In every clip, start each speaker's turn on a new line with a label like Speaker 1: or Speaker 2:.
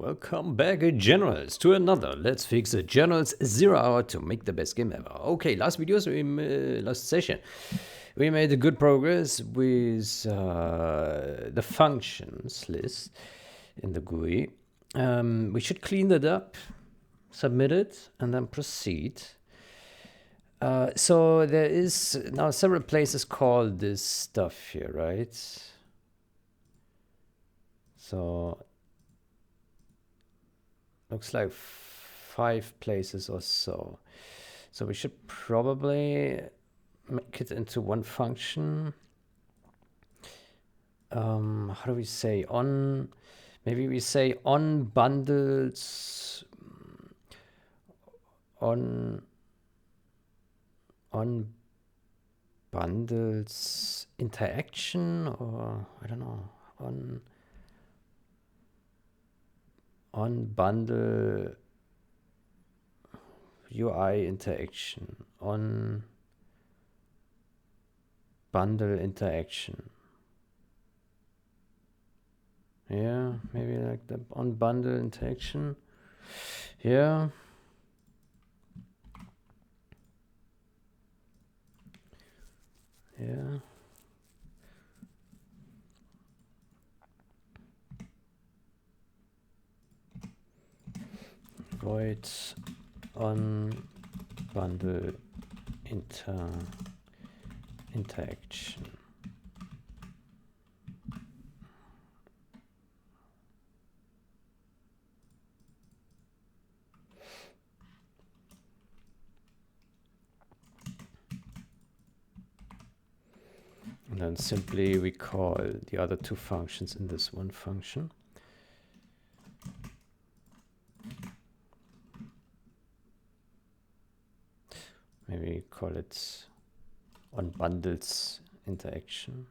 Speaker 1: Welcome back, generals, to another Let's Fix It Generals 0 hour to make the best game ever. Okay, last session, we made a good progress with the functions list in the GUI. We should clean that up, submit it, and then proceed. So there is now several places called this stuff here, right? So looks like 5 places or so. So we should probably make it into one function. How do we say on? Maybe we say on bundles, on bundles interaction, or I don't know, on bundle UI interaction, on bundle interaction. Yeah, maybe like the on bundle interaction. Yeah. Yeah. Void on bundle interaction. And then simply we call the other two functions in this one function. Maybe call it on bundles interaction.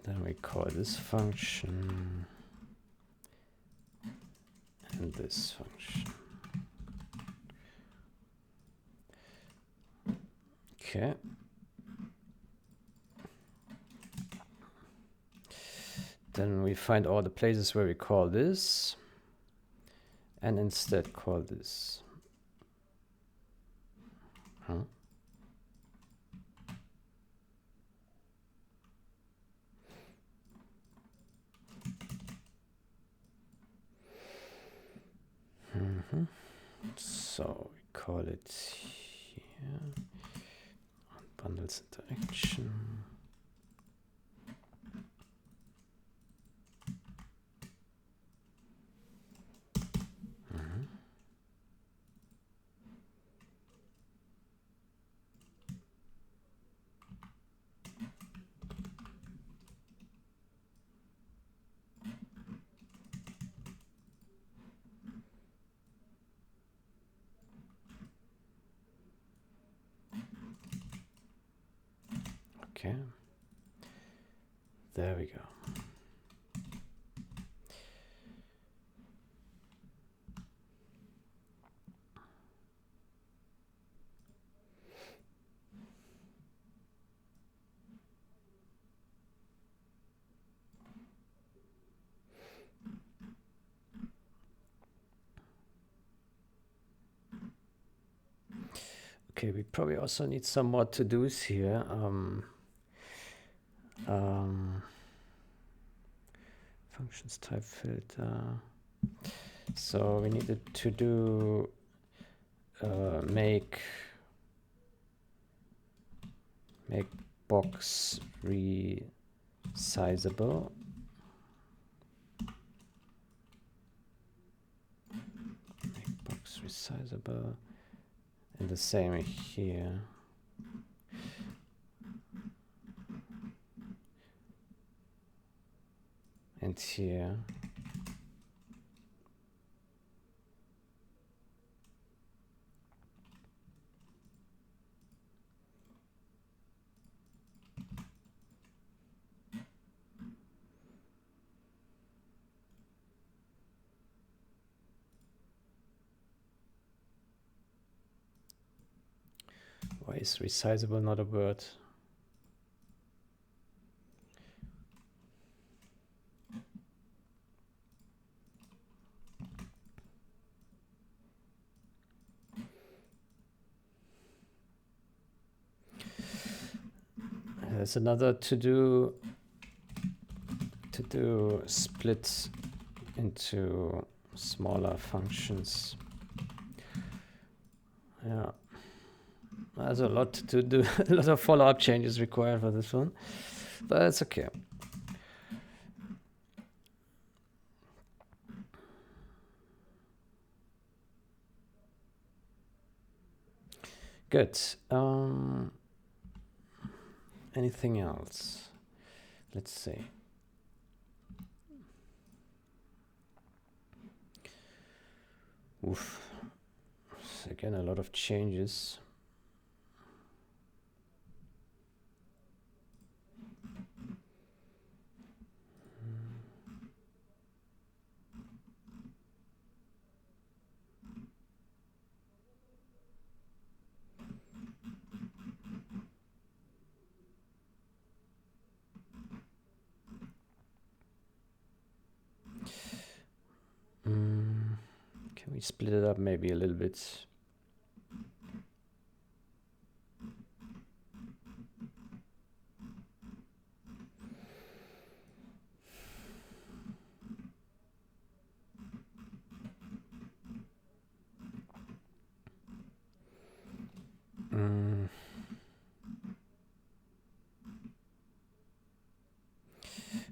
Speaker 1: Then we call this function and this function. Okay. Then we find all the places where we call this and instead call this. Huh? So we call it here on bundles interaction. Okay, there we go. Okay, we probably also need some more to-dos here. Functions type filter. So we needed to do make box resizable. Make box resizable. And the same here. And here. Why is resizable not a word? There's another to do split into smaller functions. Yeah, there's a lot to do. A lot of follow-up changes required for this one, but it's okay. Good. Anything else? Let's see. Oof. Again, a lot of changes. Can we split it up maybe a little bit?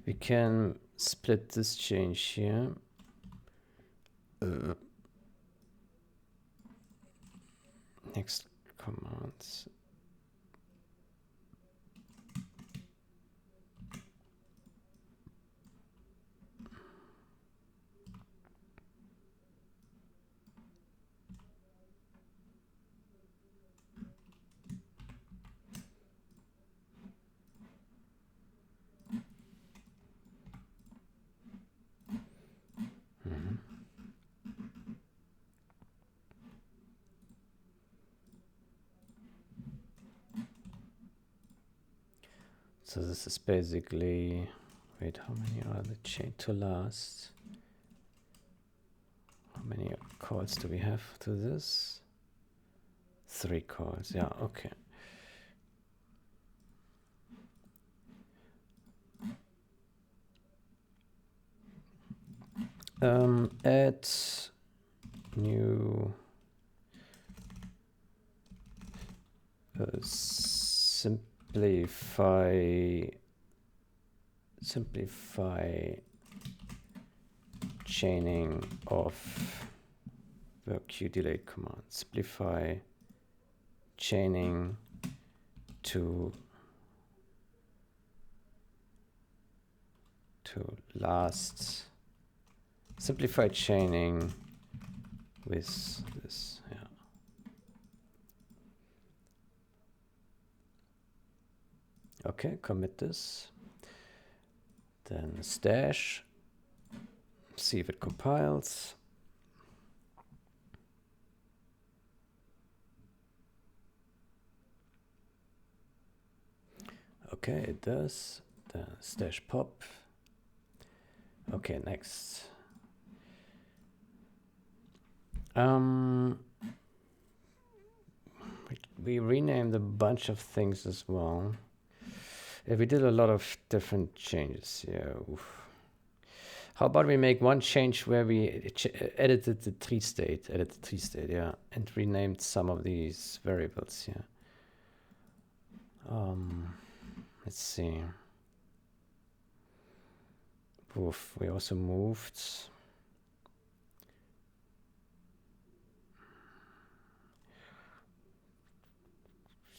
Speaker 1: We can split this change here. Next commands. So this is basically, wait, how many are the chain to last? How many calls do we have to this? 3 calls, yeah, okay. Add new simplify chaining of the queue delay command. Simplify chaining to last. Simplify chaining with this, yeah. Okay, commit this. Then stash. See if it compiles. Okay, it does. The stash pop. Okay, next. We renamed a bunch of things as well. Yeah, we did a lot of different changes. Yeah. Oof. How about we make one change where we edited the tree state, yeah, and renamed some of these variables. Yeah. Let's see. Oof, we also moved.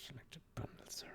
Speaker 1: Select a bundles array.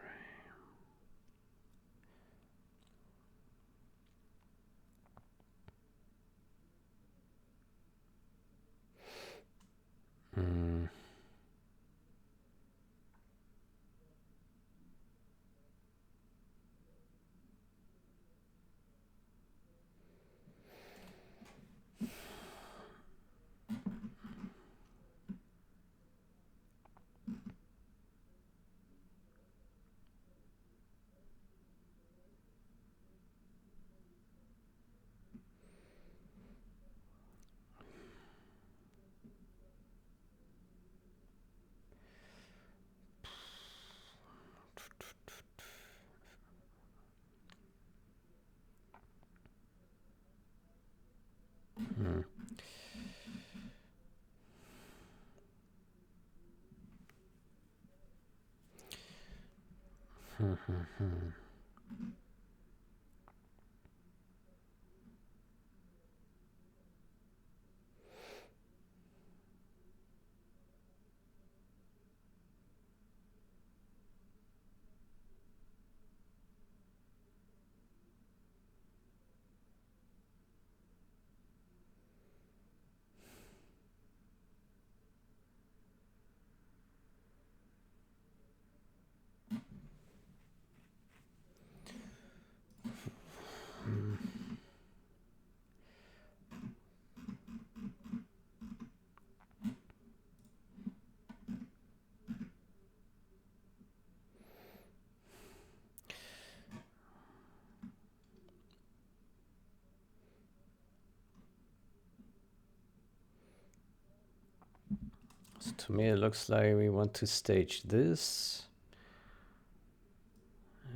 Speaker 1: So to me it looks like we want to stage this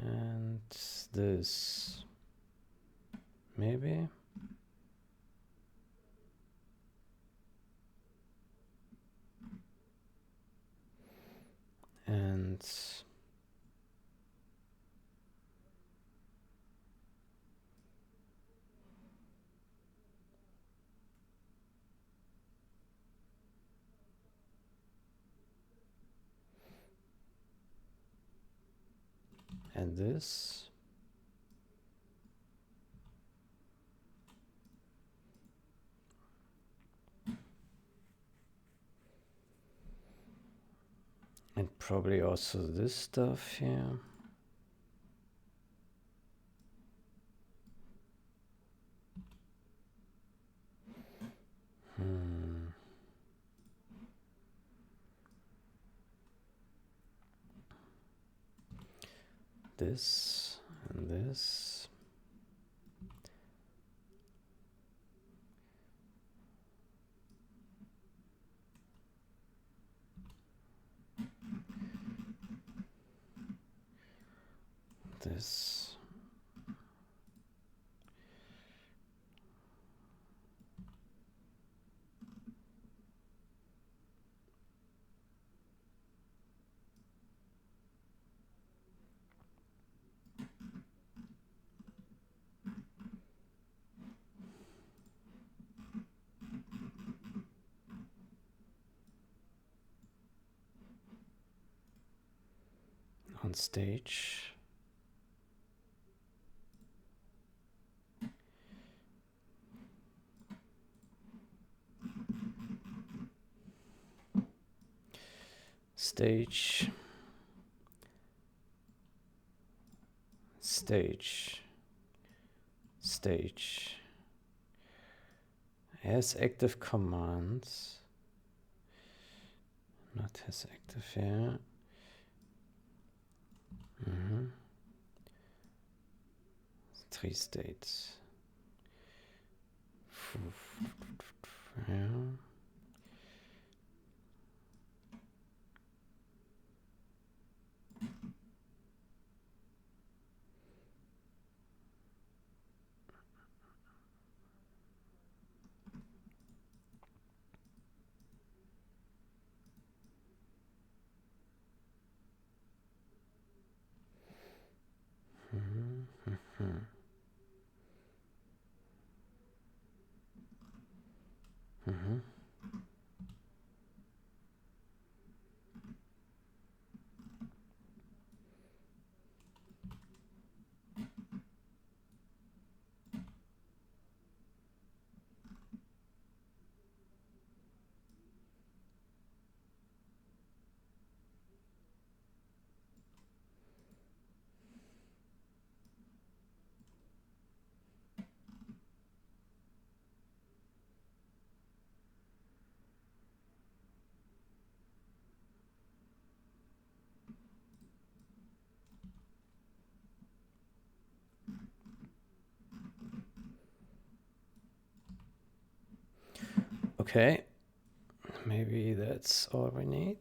Speaker 1: and this, maybe. And this. And probably also this stuff here. This and this. This. On stage. Stage. Stage. Stage. Has active commands. Not has active, yeah. 3 states. Yeah. Okay, maybe that's all we need.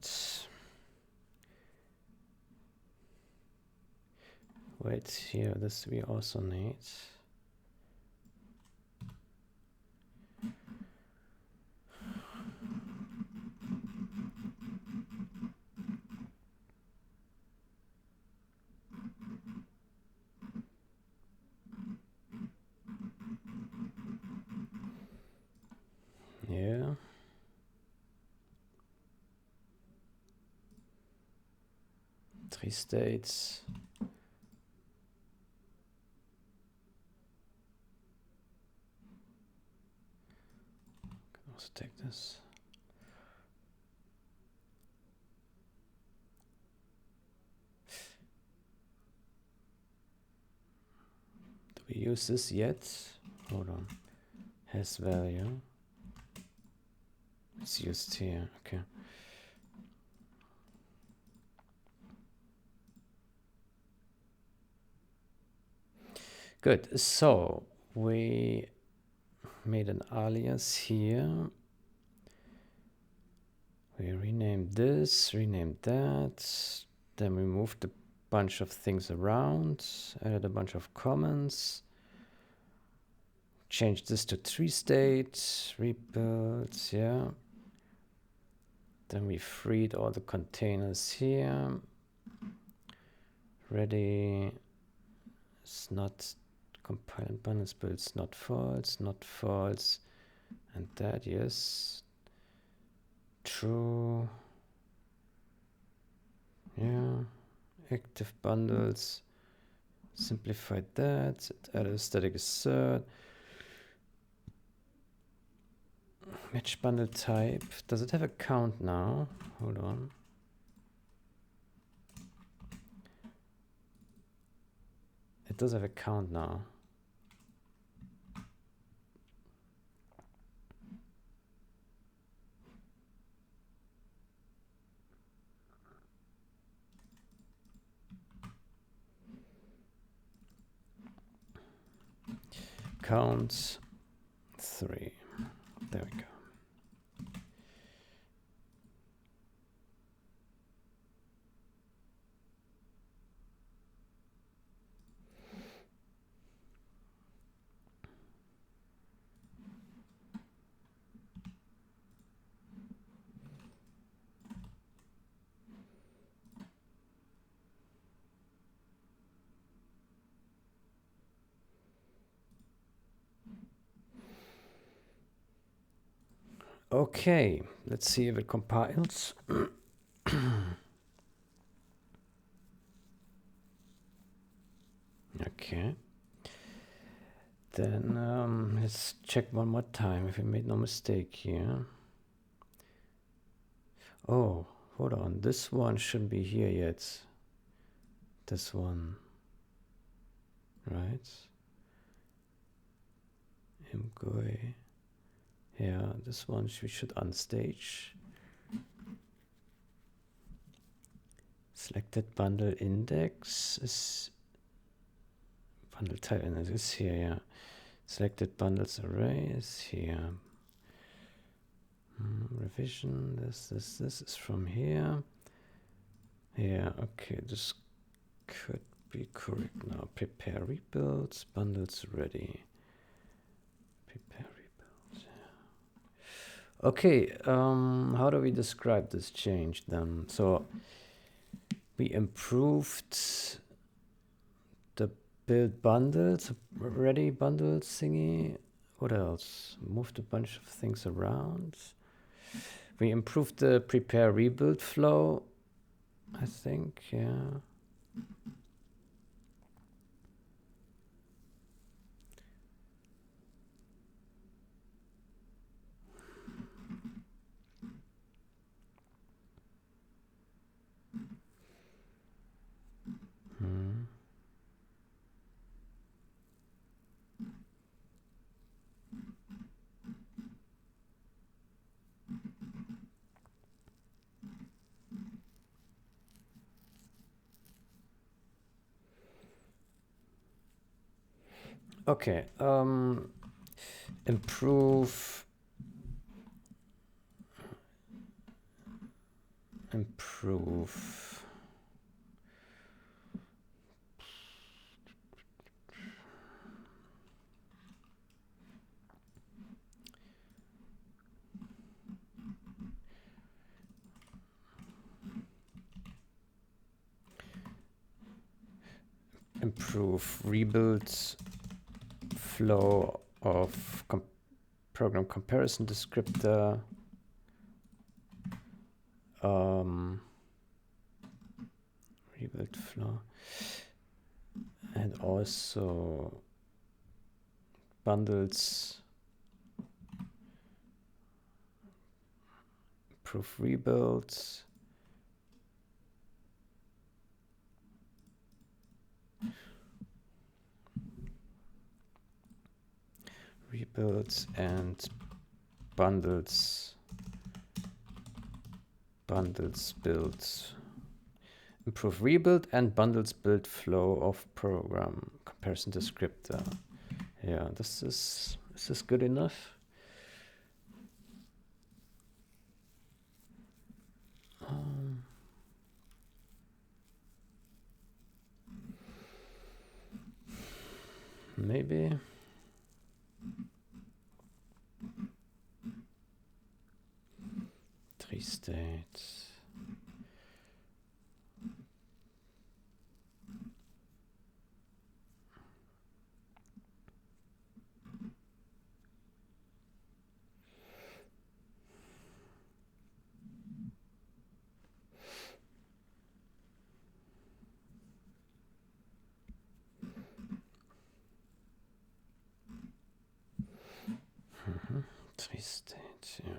Speaker 1: Wait, here, this we also need. 3 states. Can also take this. Do we use this yet? Hold on. Has value. It's used here. Okay. Good. So we made an alias here. We renamed this, renamed that. Then we moved a bunch of things around, added a bunch of comments. Changed this to 3 state, rebuild, yeah. Then we freed all the containers here. Ready. It's not compile and bundles, but it's not false, not false. And that, yes. True. Yeah. Active bundles. Simplified that. Added a static assert. Match bundle type. Does it have a count now? Hold on. It does have a count now. Count 3. There we go. Okay, let's see if it compiles. Okay. Then let's check one more time if we made no mistake here. Oh, hold on. This one shouldn't be here yet. This one. Right? Imgoi. Yeah, this one we should unstage. Selected bundle index is bundle type and is here, yeah. Selected bundles array is here. Revision, this is from here. Yeah, okay, this could be correct now. Prepare rebuilds, bundles ready. Prepare rebuilds. Yeah. Okay, how do we describe this change then? So we improved the build bundles, ready bundles thingy. What else? Moved a bunch of things around. We improved the prepare rebuild flow, I think, yeah. Okay, improve rebuild flow of program comparison descriptor. rebuild flow, and also bundles, proof rebuilds, rebuilds and bundles builds, improve rebuild and bundles build flow of program comparison descriptor. Yeah, is this good enough? Maybe. Three states. Three states, yeah.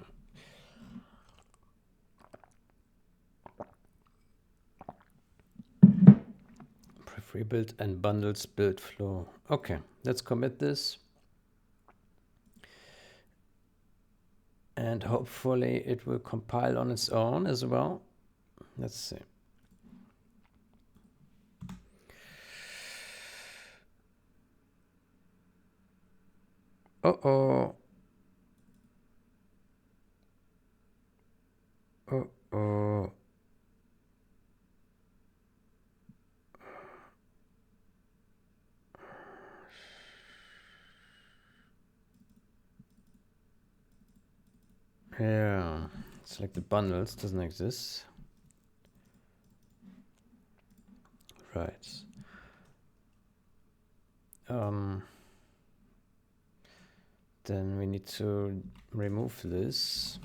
Speaker 1: Rebuild and bundles build flow. Okay, let's commit this. And hopefully it will compile on its own as well. Let's see. Uh-oh. Uh-oh. Yeah, select the bundles, doesn't exist. Right. Then we need to remove this.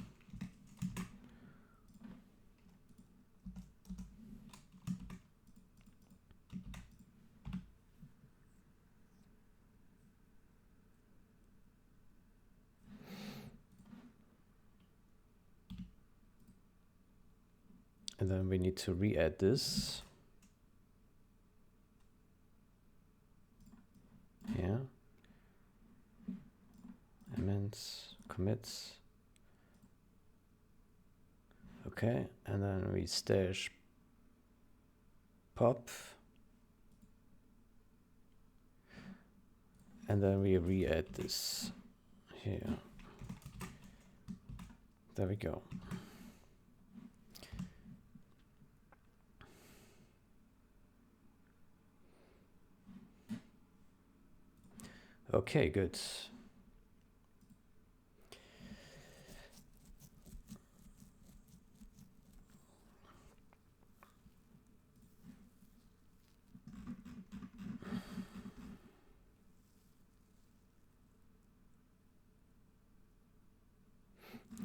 Speaker 1: And then we need to re-add this. Yeah. Amends, commits. Okay, and then we stash pop. And then we re-add this here. There we go. Okay, good.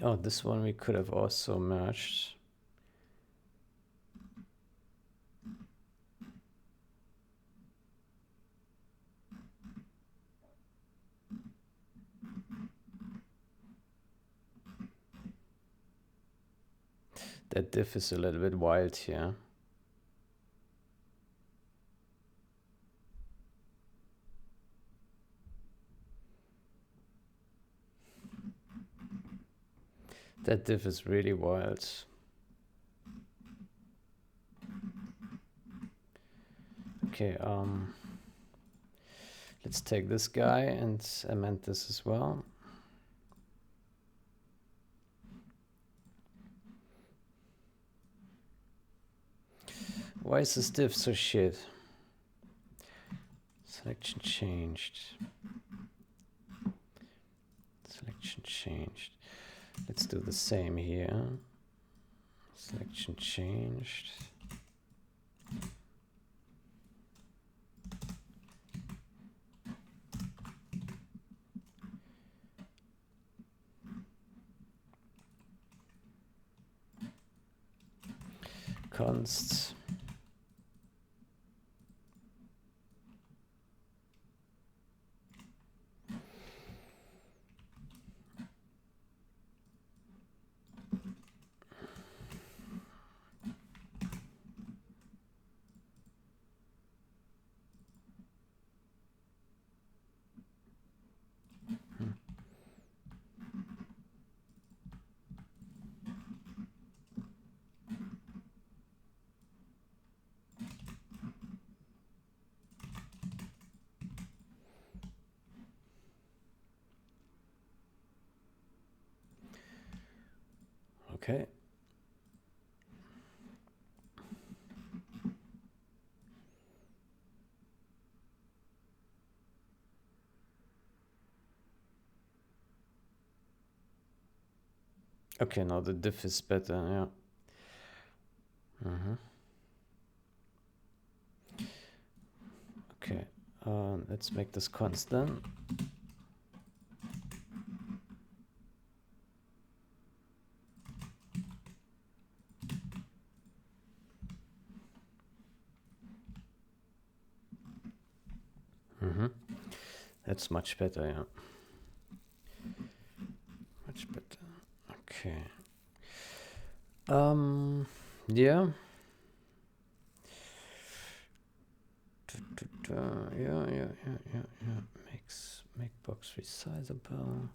Speaker 1: Oh, this one we could have also merged. That diff is a little bit wild here. That diff is really wild. Okay, let's take this guy and amend this as well. Why is this diff so shit? Selection changed. Selection changed. Let's do the same here. Selection changed. Const Okay. Okay, now the diff is better, yeah. Okay, let's make this constant. That's much better, yeah. Much better. Okay. Yeah. Yeah. Make box resizable.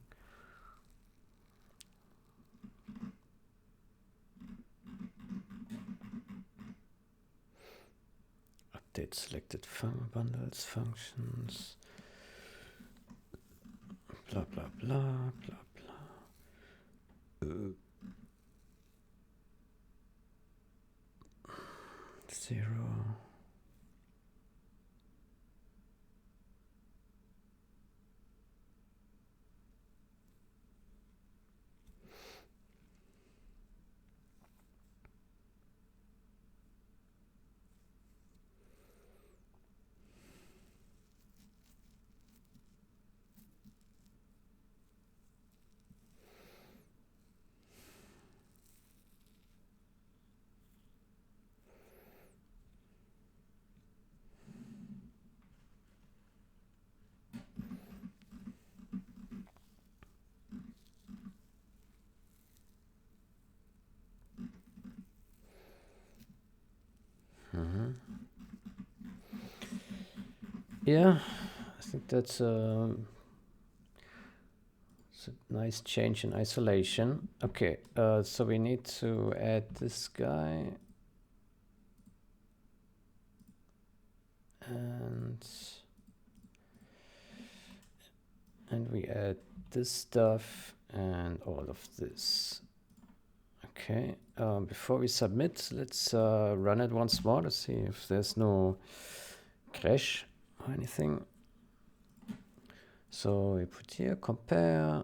Speaker 1: Update selected bundles, functions. Blah, blah, blah, blah, blah. 0. Yeah, I think that's a nice change in isolation. Okay, so we need to add this guy. And we add this stuff and all of this. Okay, before we submit, let's run it once more to see if there's no crash or anything. So we put here compare.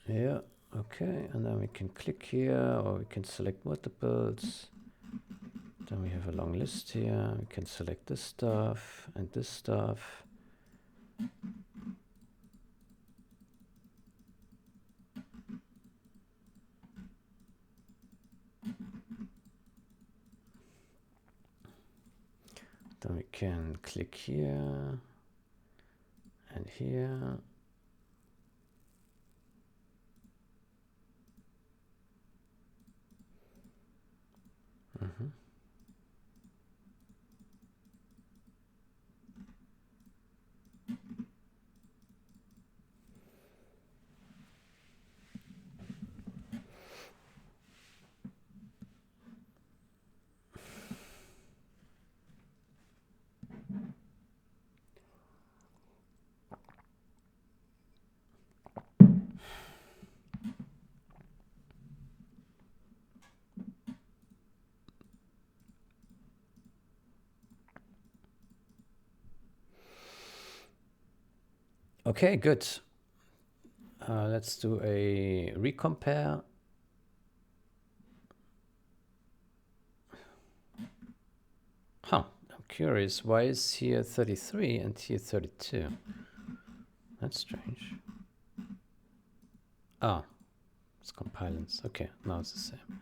Speaker 1: Yeah, okay, and then we can click here, or we can select multiples. Then we have a long list here. We can select this stuff and this stuff. Then we can click here and here. Okay, good. Let's do a recompare. Huh, I'm curious. Why is here 33 and here 32? That's strange. Ah, it's compilance. Okay, now it's the same.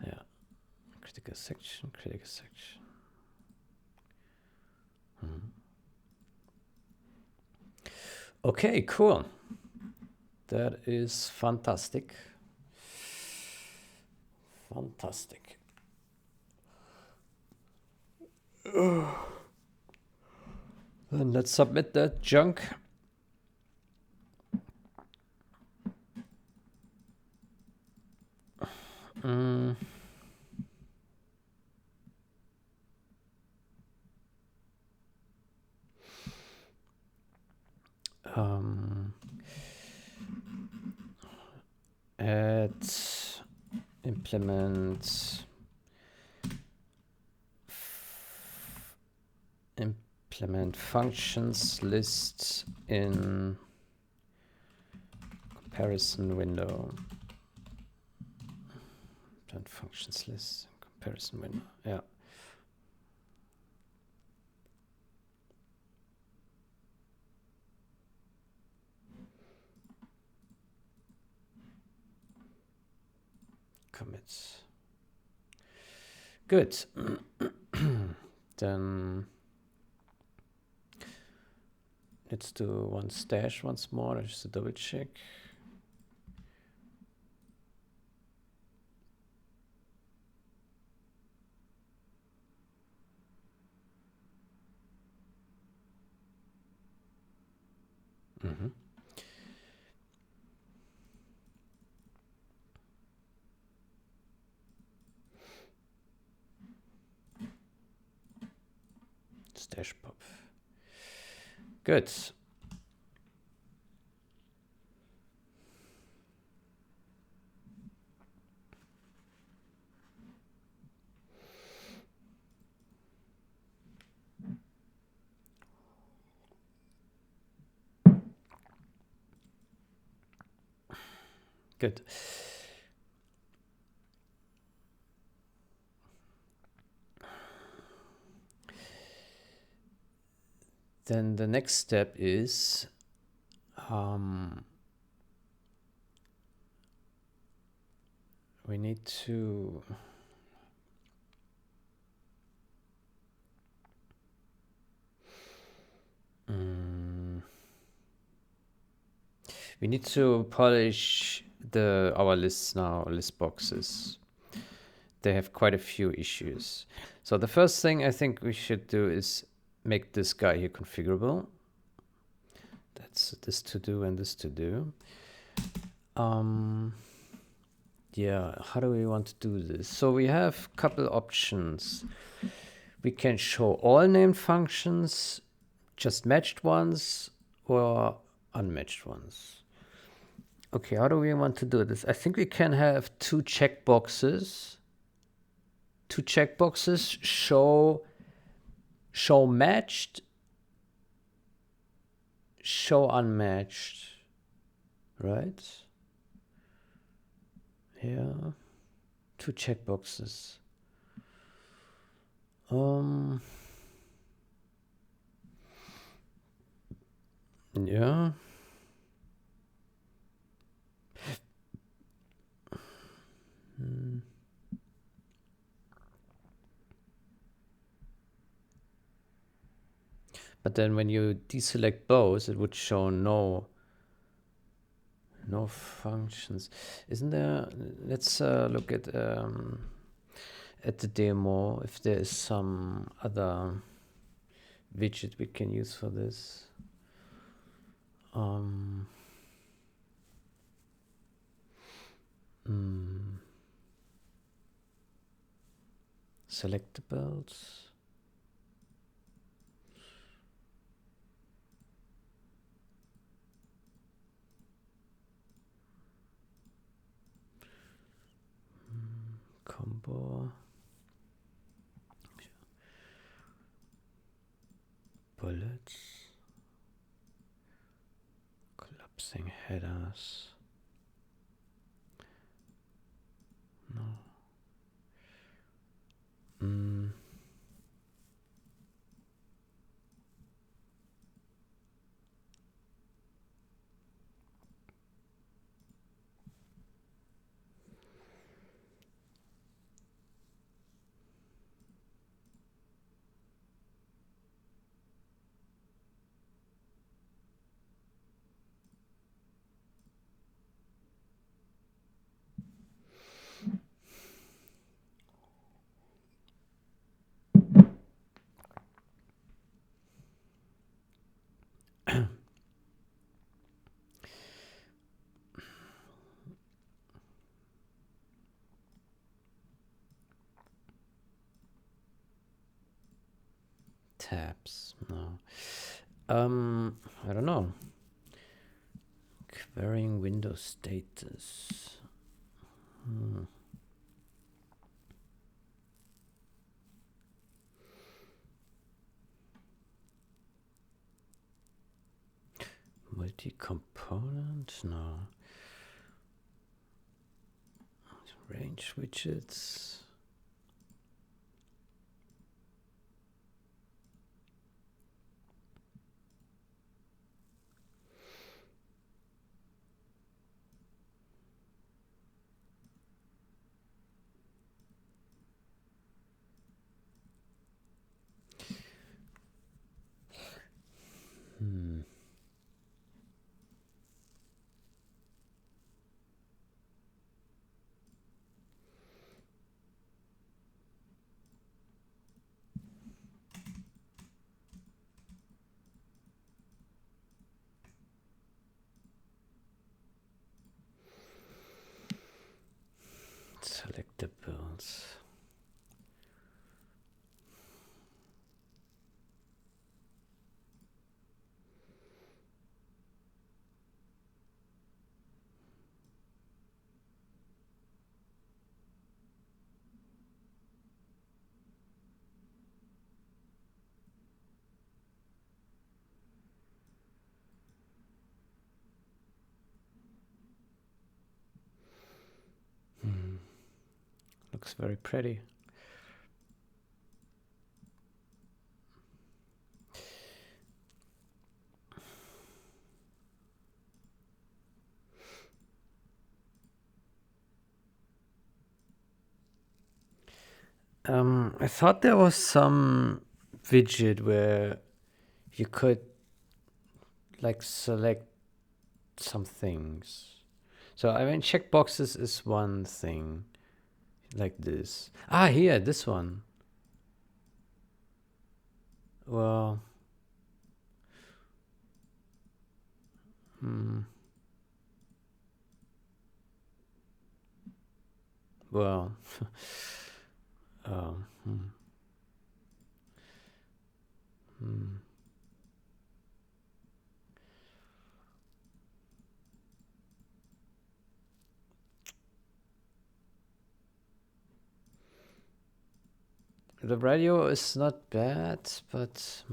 Speaker 1: Yeah. Critical section, critical section. Okay, cool. That is fantastic. Fantastic. Then let's submit that junk. add implement functions list in comparison window. Implement functions list in comparison window. Yeah. Commits. Good. Then let's do one stash once more, just to double check. Stash pop. Good. Good. Then the next step is we need to polish our lists now, list boxes. They have quite a few issues. So the first thing I think we should do is make this guy here configurable. That's this to do and this to do. Yeah, how do we want to do this? So we have a couple options. We can show all named functions, just matched ones, or unmatched ones. Okay, how do we want to do this? I think we can have two checkboxes. Two checkboxes show matched, show unmatched, right? Yeah, two checkboxes. Yeah. But then when you deselect both, it would show no functions. Isn't there? Let's look at the demo if there is some other widget we can use for this. Selectables. Combo. Bullets. Collapsing headers. No. Tabs. No. I don't know. Querying Windows status. Multi-component? No. Range widgets. Selectables. Looks very pretty. I thought there was some widget where you could like select some things. So I mean, checkboxes is one thing, like this. Ah, here, this one. Well, well, um, the radio is not bad, but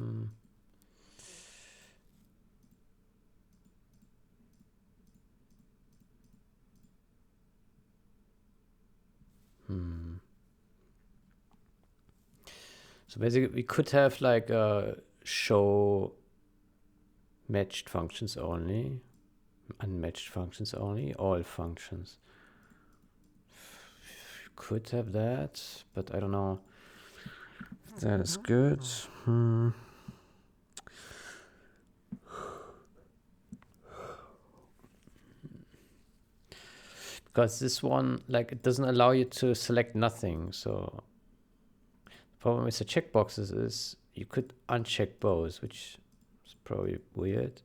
Speaker 1: so basically we could have like a show matched functions only, unmatched functions only, all functions. Could have that, but I don't know if that is good. Because this one, like, it doesn't allow you to select nothing. So the problem with the checkboxes is you could uncheck both, which is probably weird.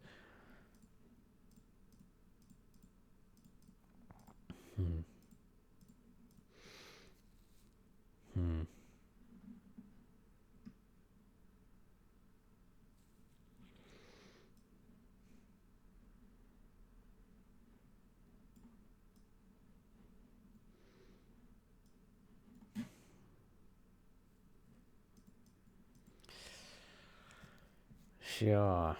Speaker 1: Yeah.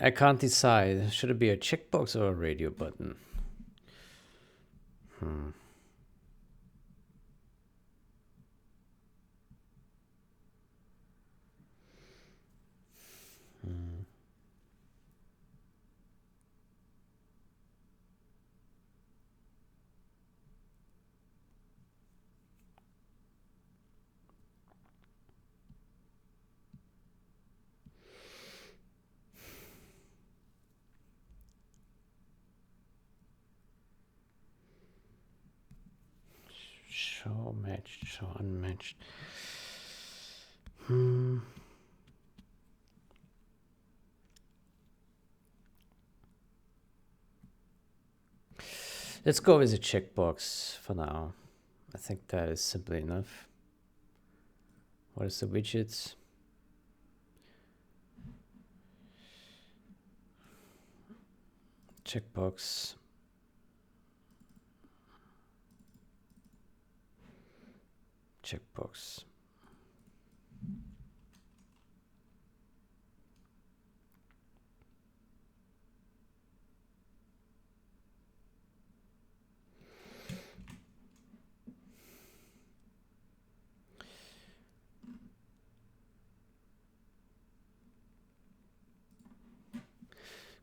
Speaker 1: I can't decide. Should it be a checkbox or a radio button? Show matched, show unmatched. Let's go with a checkbox for now. I think that is simply enough. What is the widgets? Checkbox. Checkbox.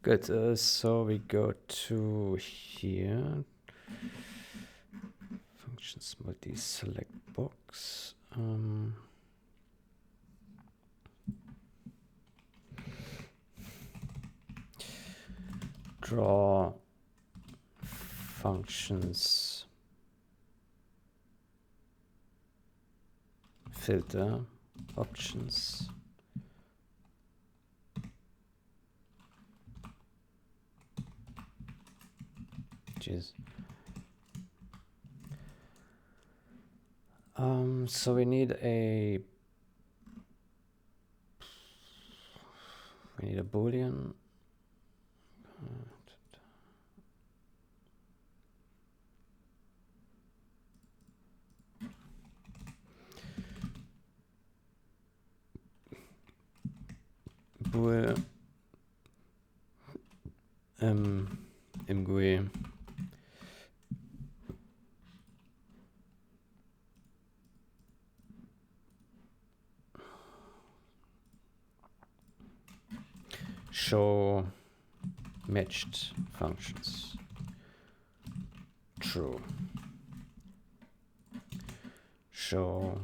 Speaker 1: Good. So we go to here. Functions multi-select box. Draw functions filter options. Jeez. So we need a Boolean. Bool im GUI show matched functions true, show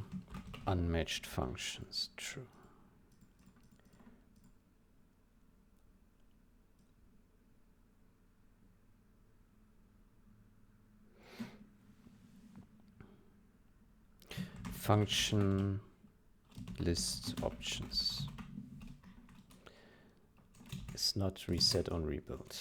Speaker 1: unmatched functions true. Function list options is not reset on rebuild.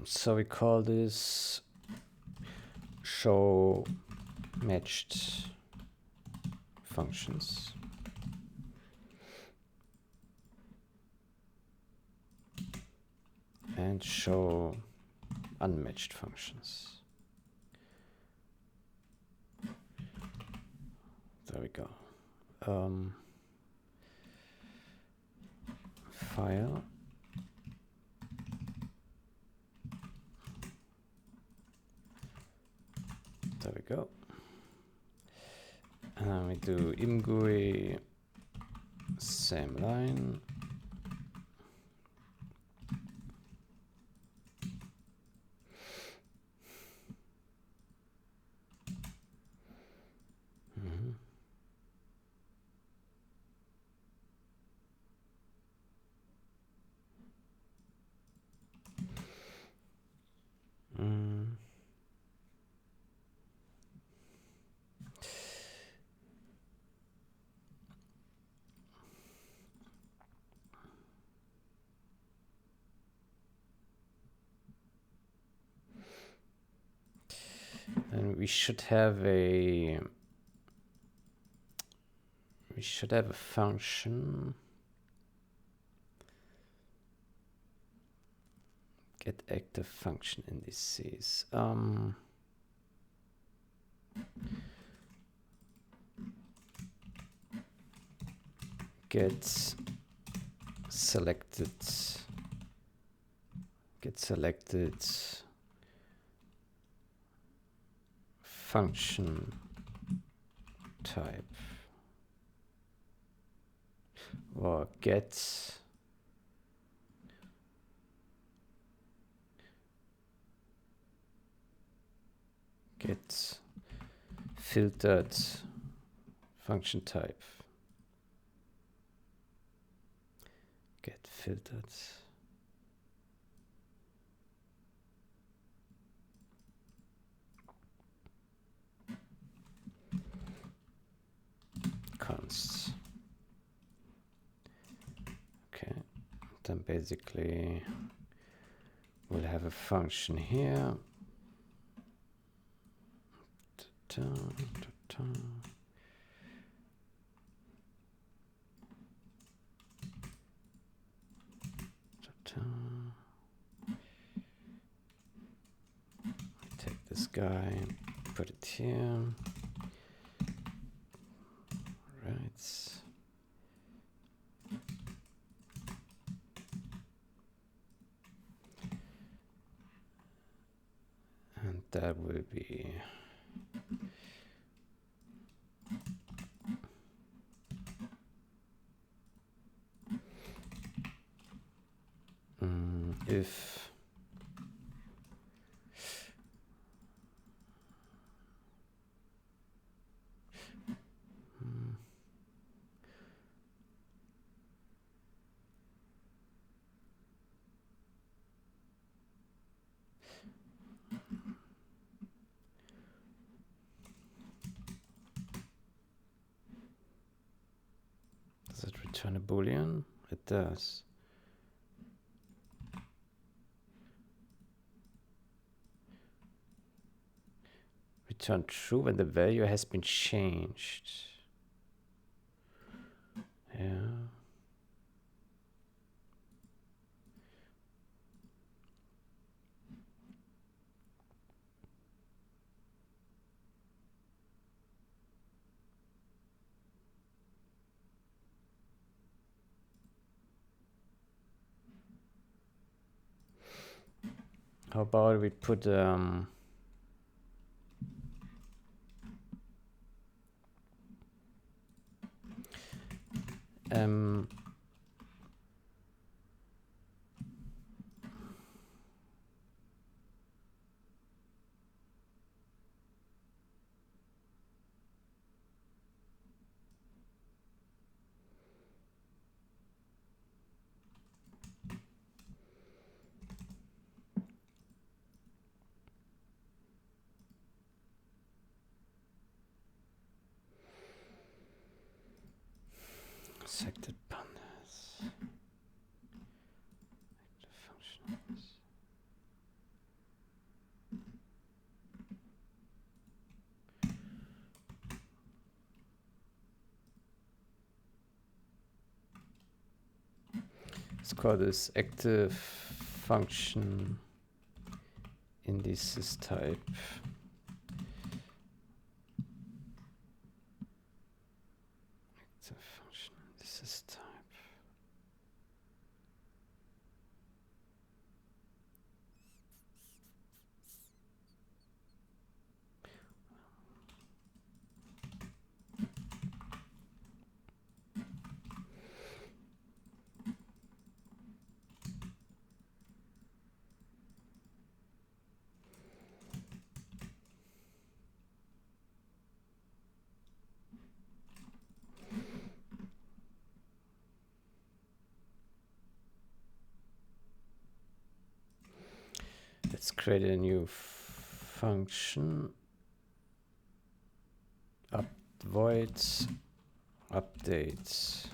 Speaker 1: So we call this show matched functions. And show unmatched functions. There we go. File. There we go. And we do imgui, same line. And we should have a we should have a function get active function indices. Get selected function type, or get filtered function type. Get filtered. Const. Okay, then basically we'll have a function here. Take this guy, put it here. Right. And that will be if does it return a Boolean? It does. Return true when the value has been changed. Yeah. How about we put sected pandas. Functions. Let's call this active function indices type. Active function indices type. Let's create a new function. Void update.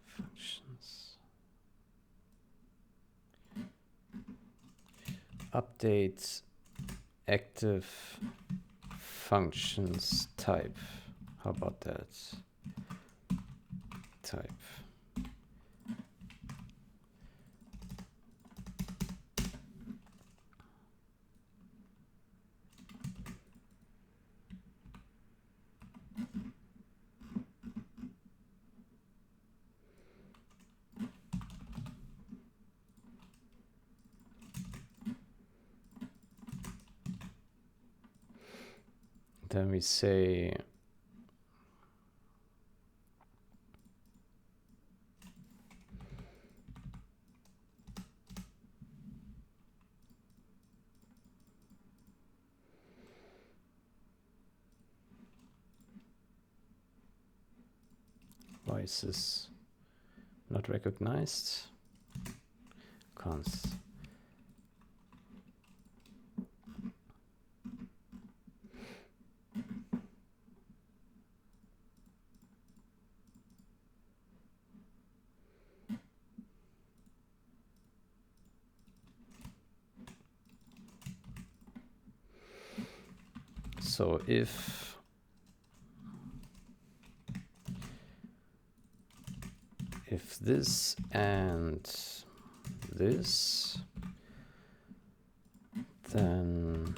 Speaker 1: Functions. update active functions type. How about that? Type. Then we say why is this not recognized? Const. So if this and this, then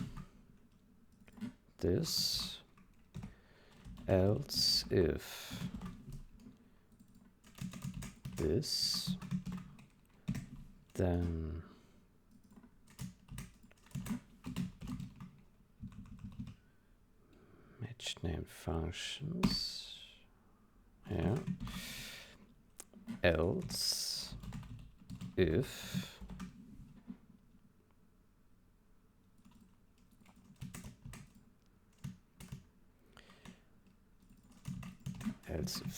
Speaker 1: this, else if this, then match name functions, yeah, else if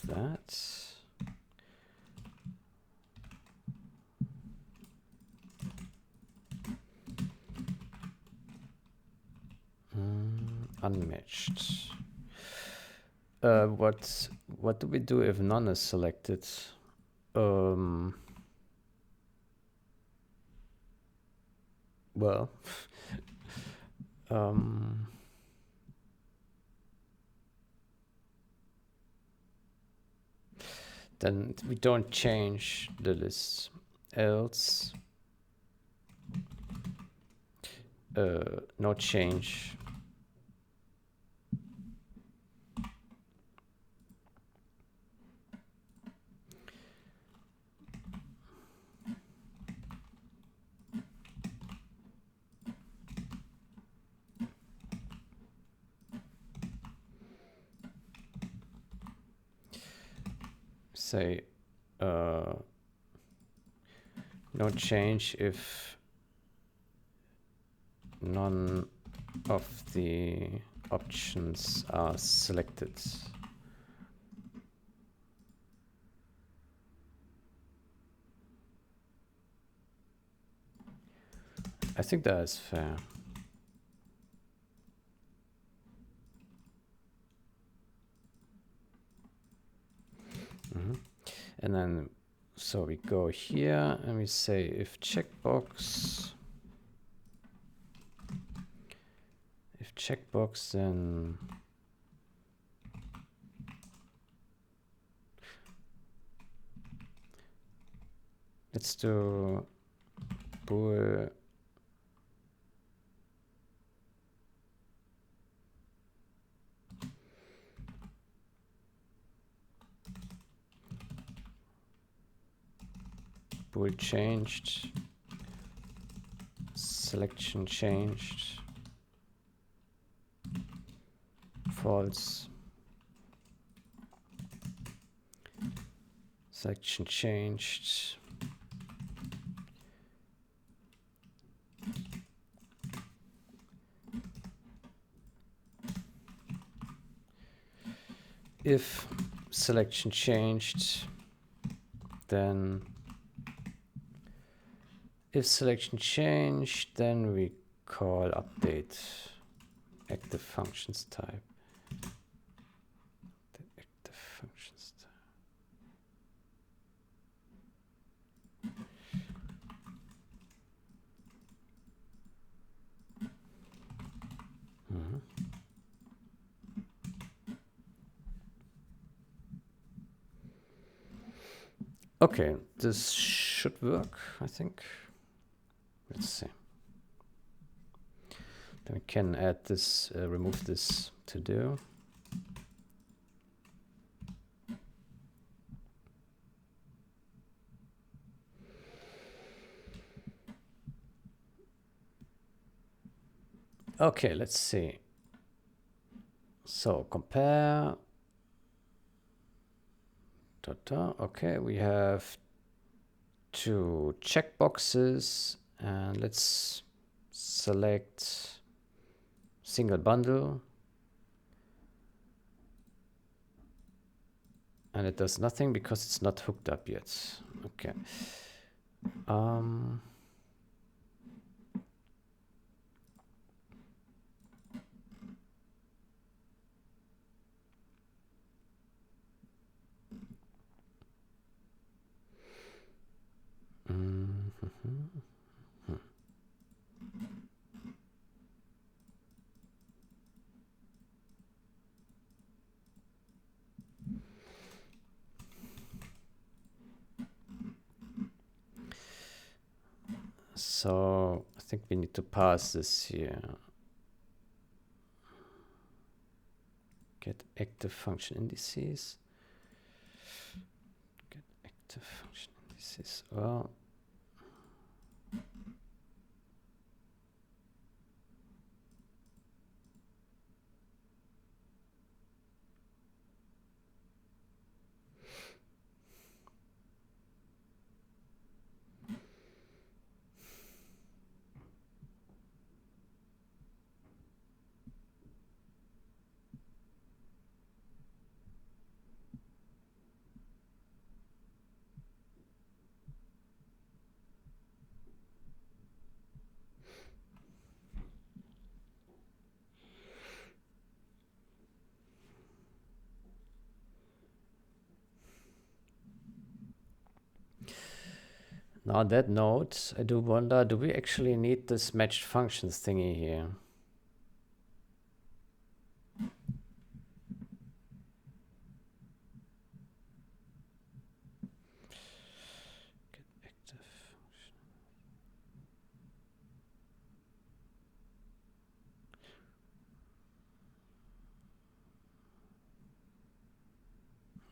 Speaker 1: that, unmatched. What do we do if none is selected? Well, then we don't change the list. Else, no change. Say no change if none of the options are selected. I think that is fair. And then, so we go here and we say if checkbox, then let's do bool changed, selection changed, false, selection changed, if selection changed, then if selection changed, then we call update active functions type. The active functions type. Okay, this should work, I think. Let's see. Then we can add this, remove this to do. Okay, let's see. So compare. Okay, we have two checkboxes, and let's select single bundle. And it does nothing because it's not hooked up yet. Okay. So I think we need to pass this here. Get active function indices. Get active function indices. Well, now on that note, I do wonder, do we actually need this matched functions thingy here? Get active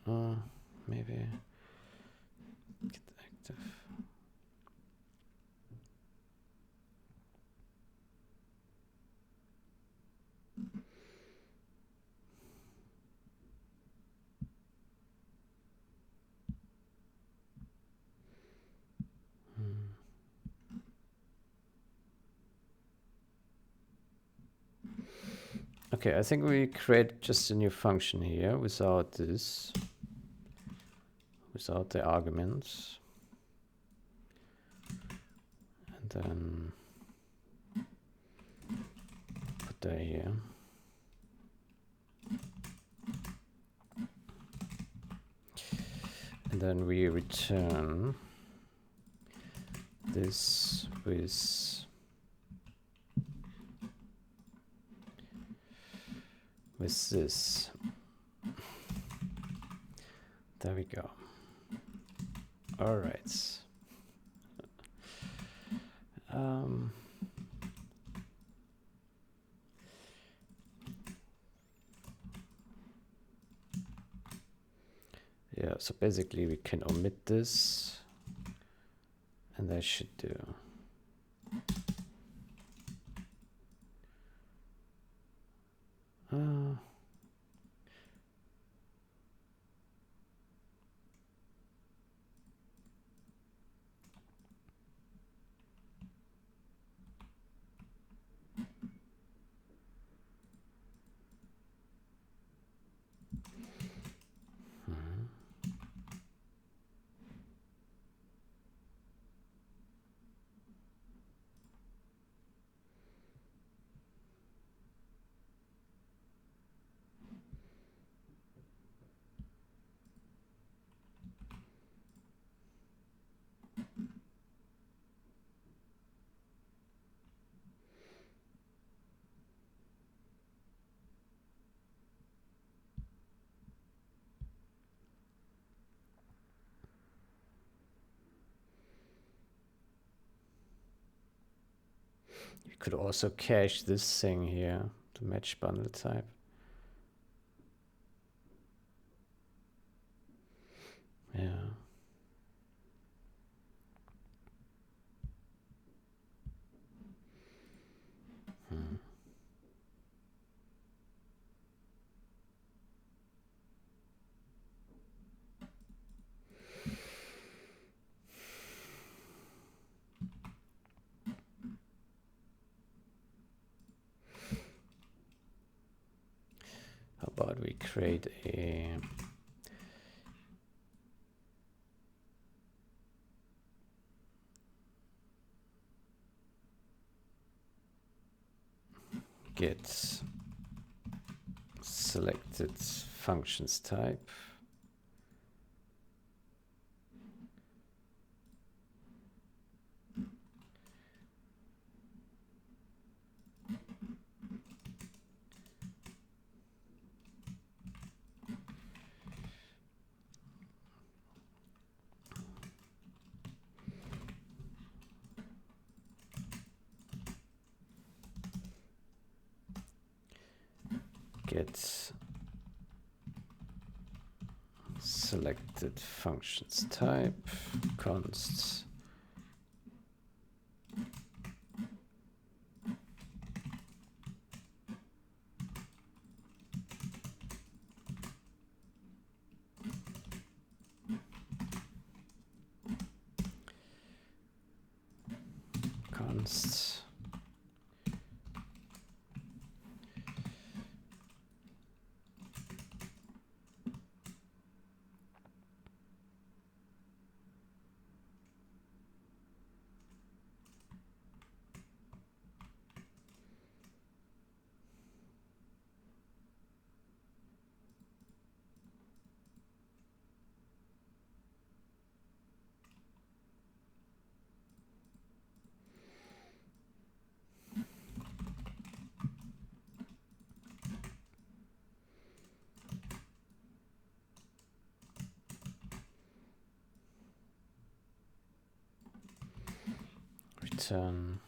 Speaker 1: function. Maybe get active. Okay, I think we create just a new function here without this, without the arguments. And then put that here. And then we return this with this. There we go. All right. Yeah, so basically we can omit this, and that should do. You could also cache this thing here to match bundle type. Yeah. How about we create a get selected functions type. Get selected functions type const const return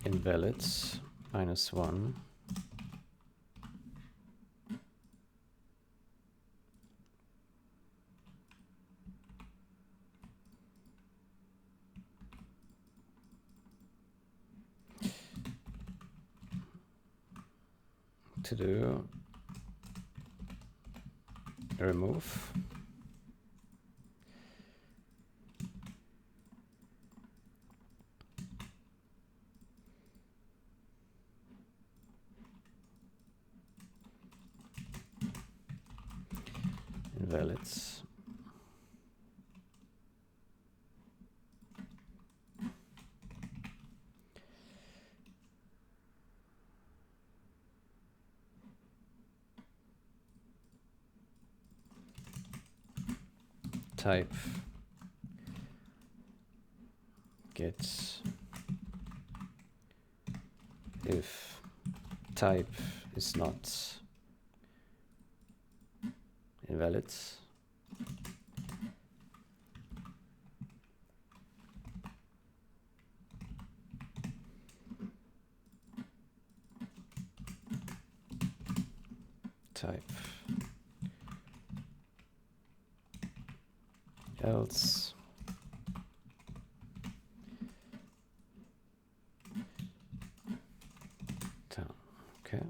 Speaker 1: invalid -1. To do remove invalids type get if type is not invalid type else down. Okay.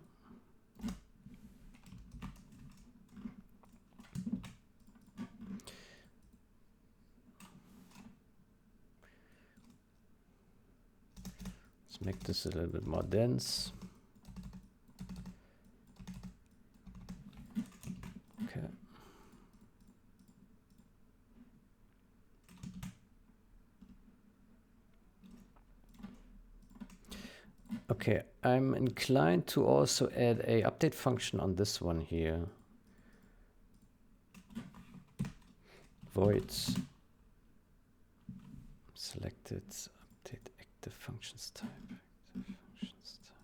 Speaker 1: Let's make this a little bit more dense. Okay. Okay, I'm inclined to also add a update function on this one here. Void selected update active functions type. Active functions type.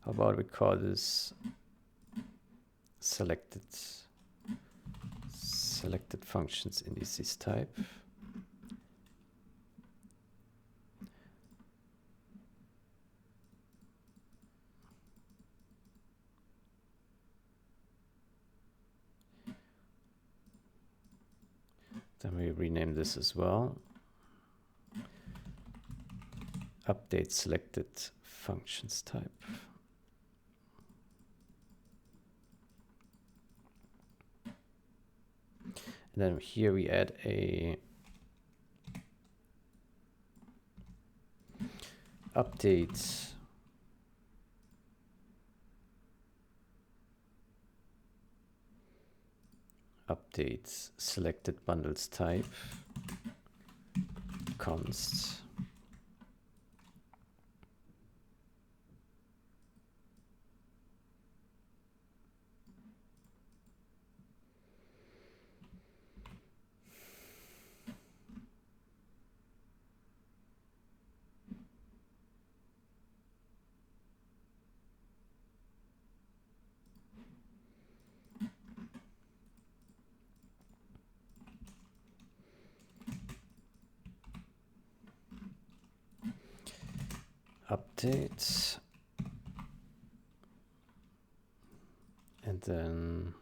Speaker 1: How about we call this selected functions indices type. Then we rename this as well. Update selected functions type. And then here we add a update selected bundles type const. Update, and then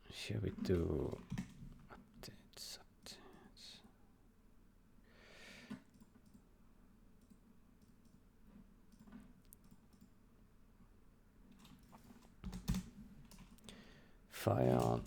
Speaker 1: here we do updates. Fire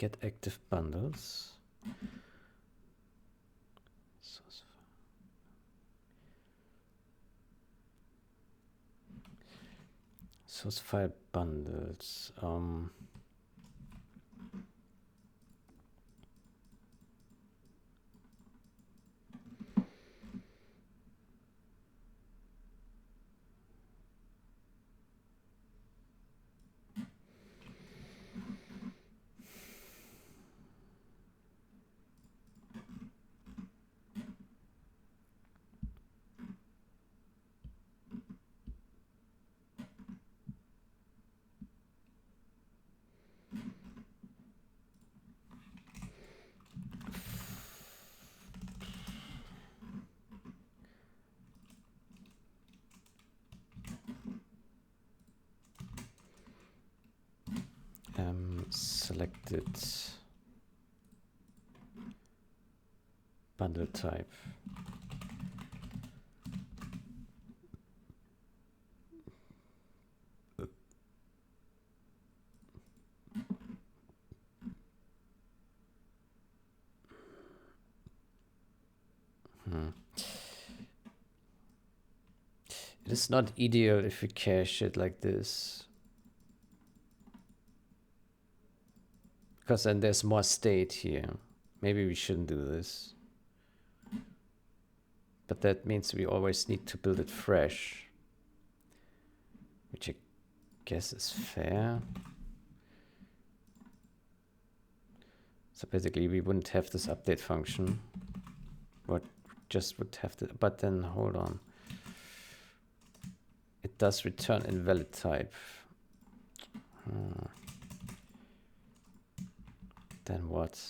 Speaker 1: get active bundles. Source file bundles. Selected bundle type. It is not ideal if we cache it like this, because then there's more state here. Maybe we shouldn't do this. But that means we always need to build it fresh, which I guess is fair. So basically we wouldn't have this update function, but just would have to, but then hold on. It does return invalid type. Then what?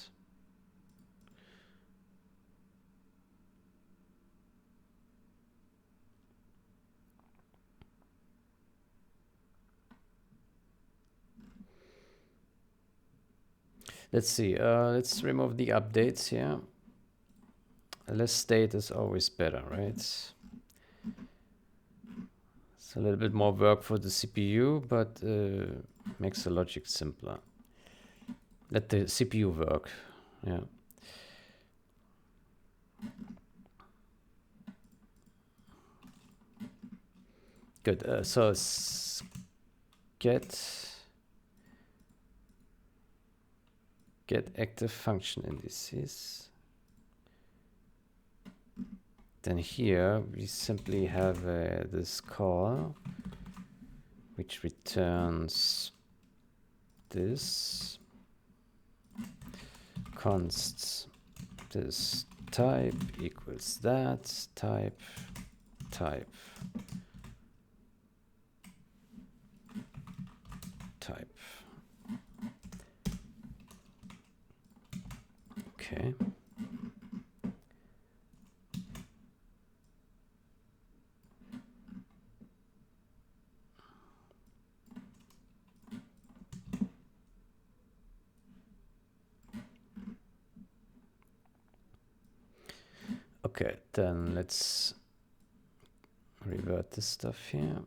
Speaker 1: Let's see. Let's remove the updates here. Less state is always better, right? It's a little bit more work for the CPU, but makes the logic simpler. Let the CPU work. Yeah. Good. So get active function indices. Then here we simply have this call, which returns this const this type equals that type type. Okay. Okay, then let's revert this stuff here.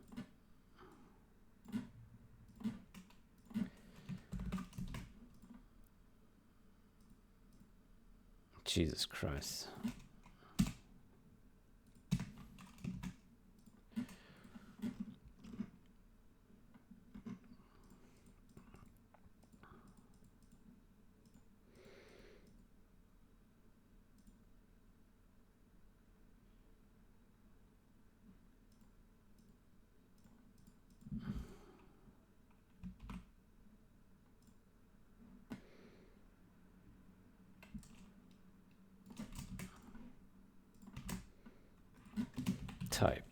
Speaker 1: Jesus Christ. Type.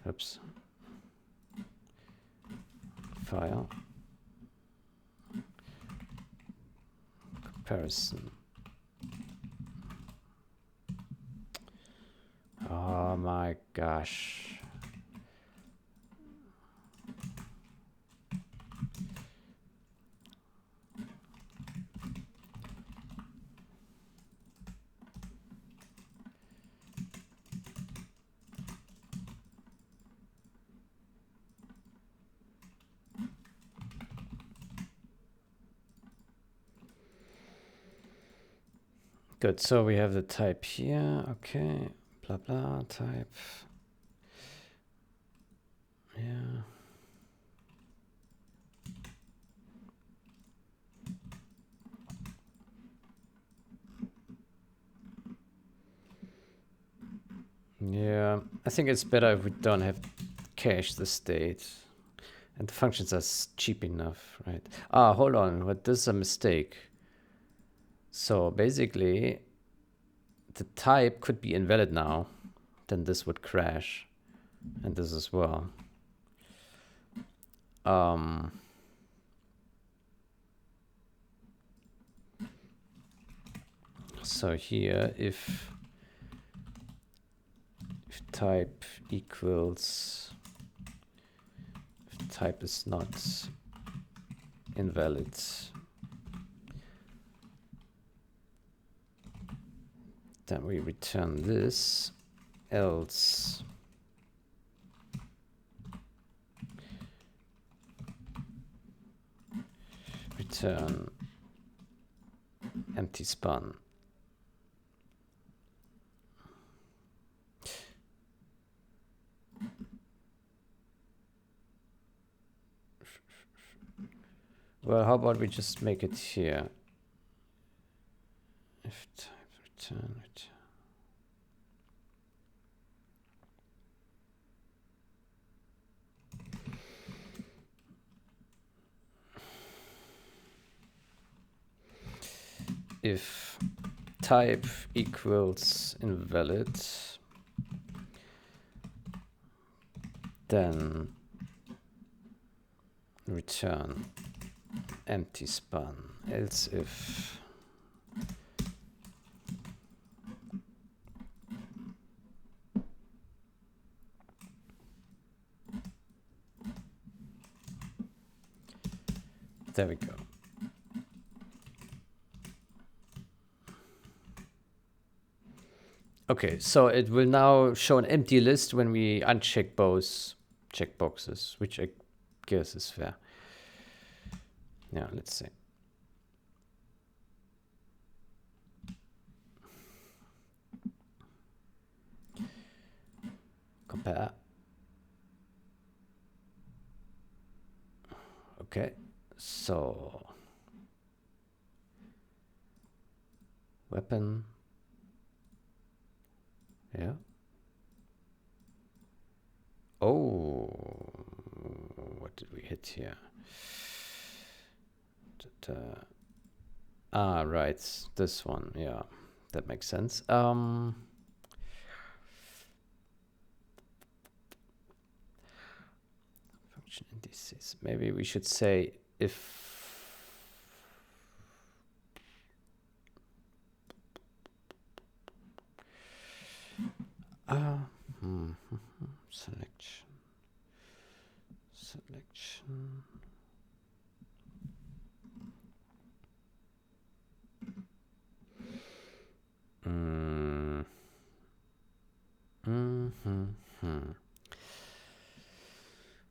Speaker 1: Oops. File. Comparison. Oh my gosh. Good, so we have the type here, okay, blah blah, type, yeah. Yeah, I think it's better if we don't have cache the state. And the functions are cheap enough, right? Ah, hold on, but this is a mistake. So basically, the type could be invalid now. Then this would crash. And this as well. So here, if type equals, if type is not invalid, then we return this, else return empty span. Well, how about we just make it here? If type return. If type equals invalid, then return empty span. Else if There we go. Okay, so it will now show an empty list when we uncheck both checkboxes, which I guess is fair. Yeah, let's see. Compare. Okay, so weapon. Yeah. Oh, what did we hit here? Ah, right, this one. Yeah, that makes sense. Function indices. Maybe we should say if. Selection. Selection.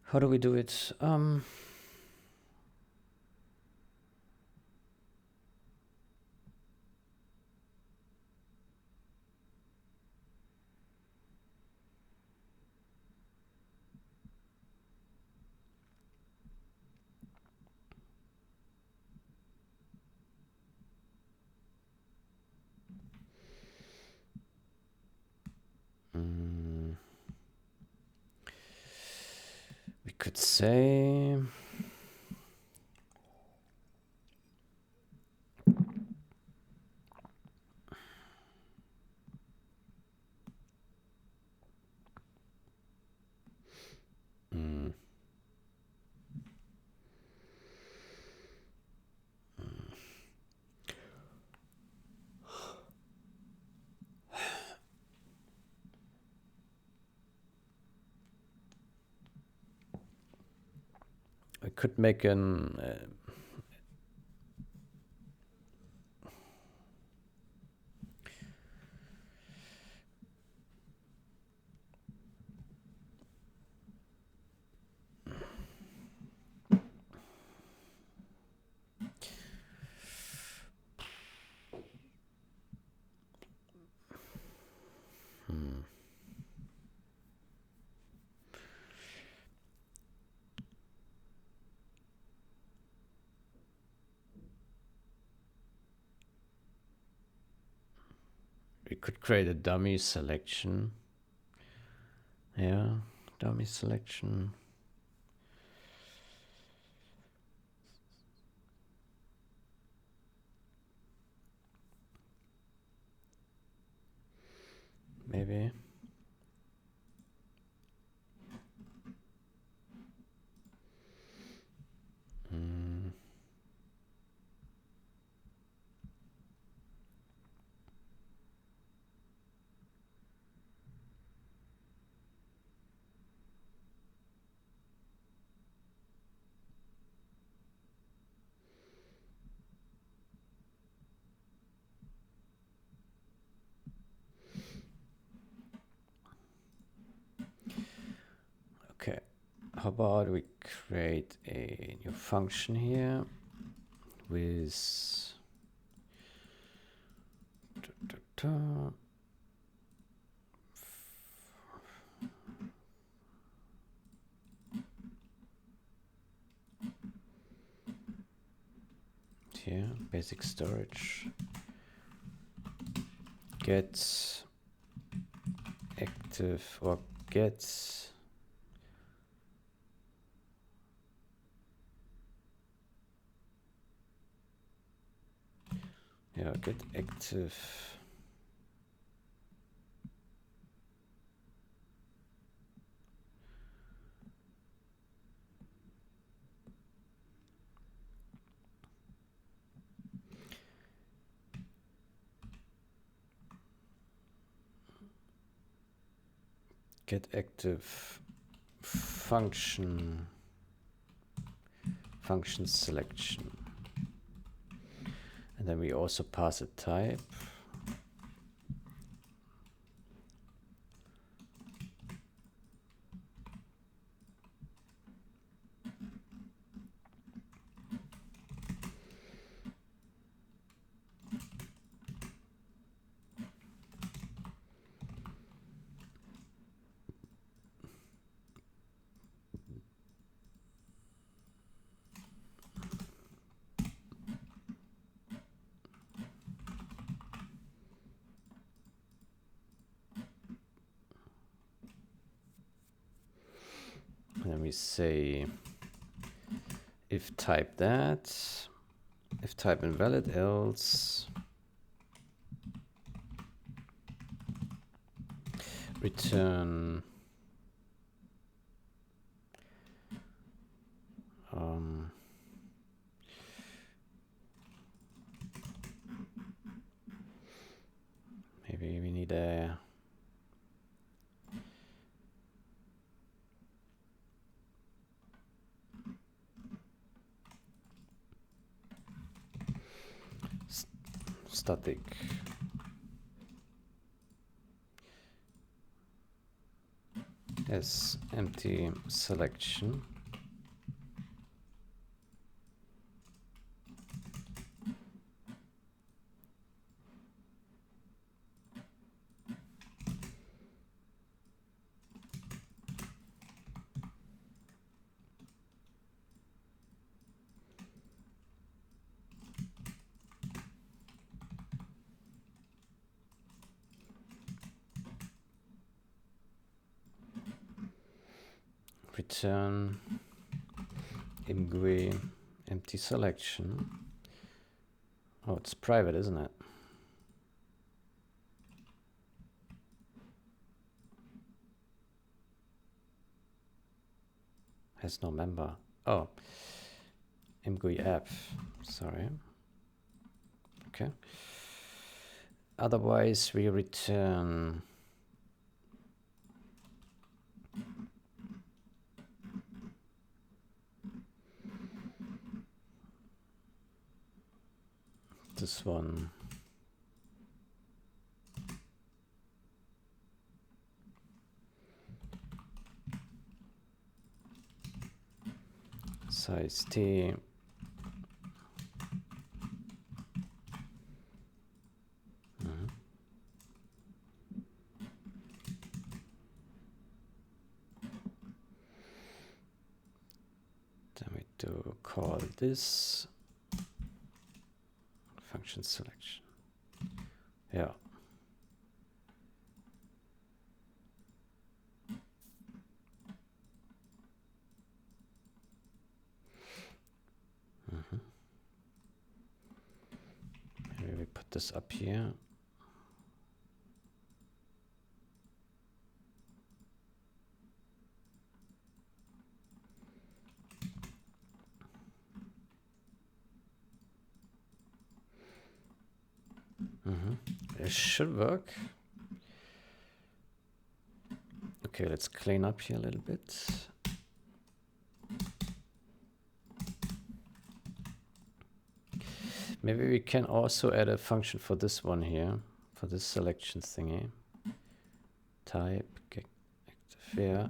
Speaker 1: How do we do it? We could say I could make an we could create a dummy selection. Yeah, dummy selection. Maybe. Okay, how about we create a new function here with here basic storage get active or get get active get active function function selection. And then we also pass a type. And then we say if type that, if type invalid, else return maybe we need a static as empty selection. Return imgui empty selection. Oh, it's private, isn't it? Has no member. Oh, imgui app. Sorry. Okay. Otherwise, we return this one. Size T. Then we do call this function selection. Yeah. Maybe we put this up here. It should work. Okay, let's clean up here a little bit. Maybe we can also add a function for this one here, for this selection thingy. Type, get active here.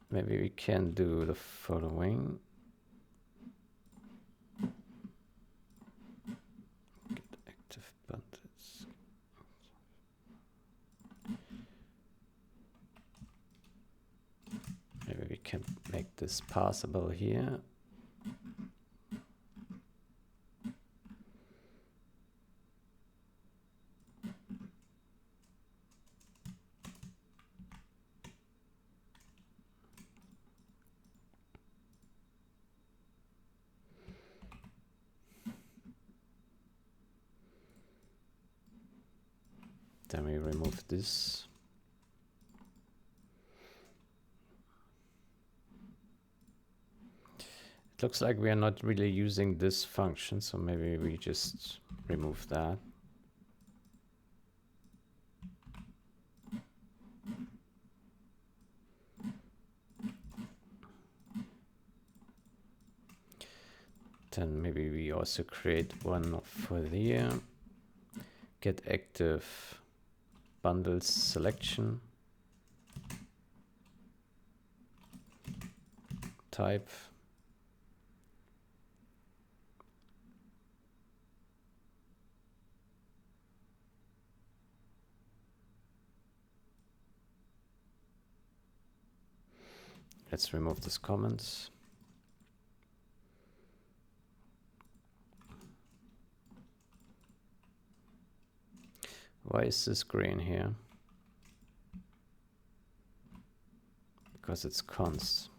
Speaker 1: Maybe we can do the following. Get active buttons. Maybe we can make this passable here. Then we remove this. It looks like we are not really using this function, so maybe we just remove that. Then maybe we also create one for there. Get active bundles selection. Type. Let's remove this comments. Why is this green here? Because it's const.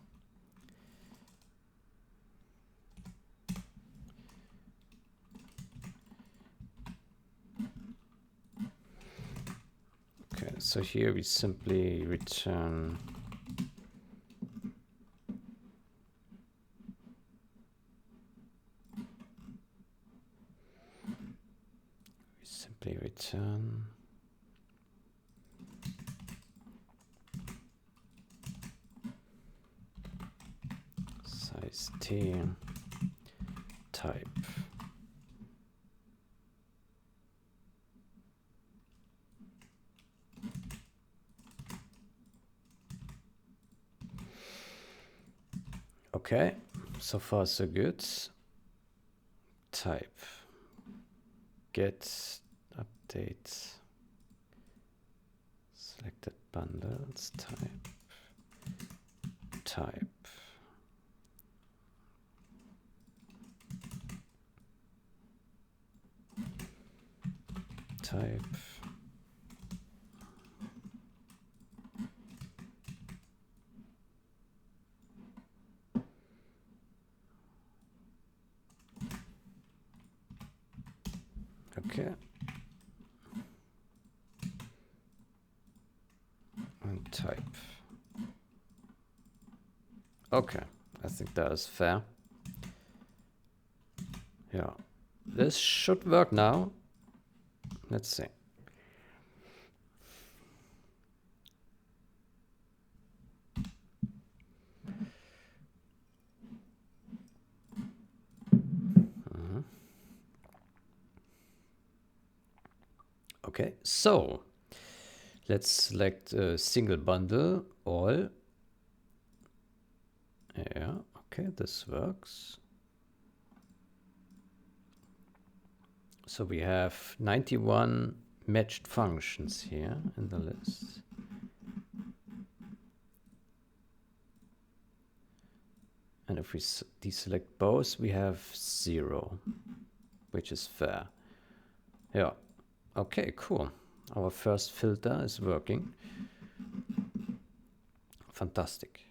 Speaker 1: Okay, so here we simply return return size t type. Okay, so far so good. Type get update selected bundles type type type okay. And type. Okay, I think that is fair. Yeah, this should work now. Let's see. Okay, so let's select a single bundle, all. Yeah, okay, this works. So we have 91 matched functions here in the list. And if we deselect both, we have 0, which is fair. Yeah, okay, cool. Our first filter is working. Fantastic.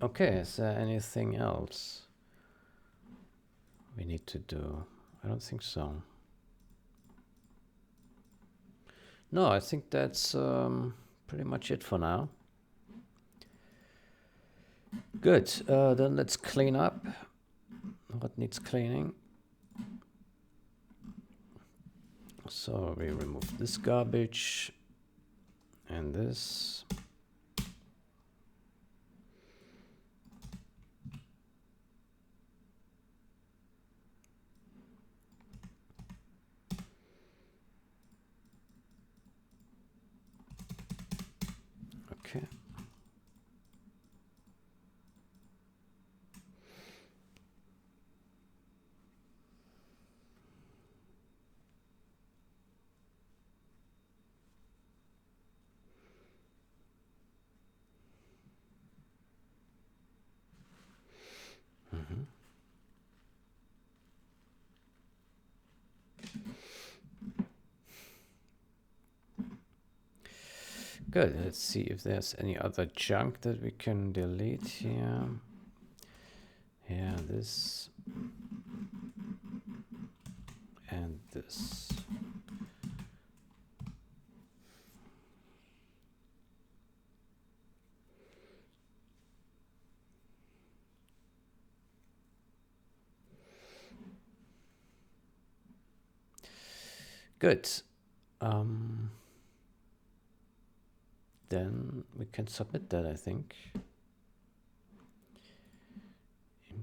Speaker 1: Okay, is there anything else we need to do? I don't think so. No, I think that's pretty much it for now. Good, then let's clean up what needs cleaning. So we remove this garbage and this. Okay. Good. Let's see if there's any other junk that we can delete here. Yeah, this and this. Good. Then we can submit that, I think.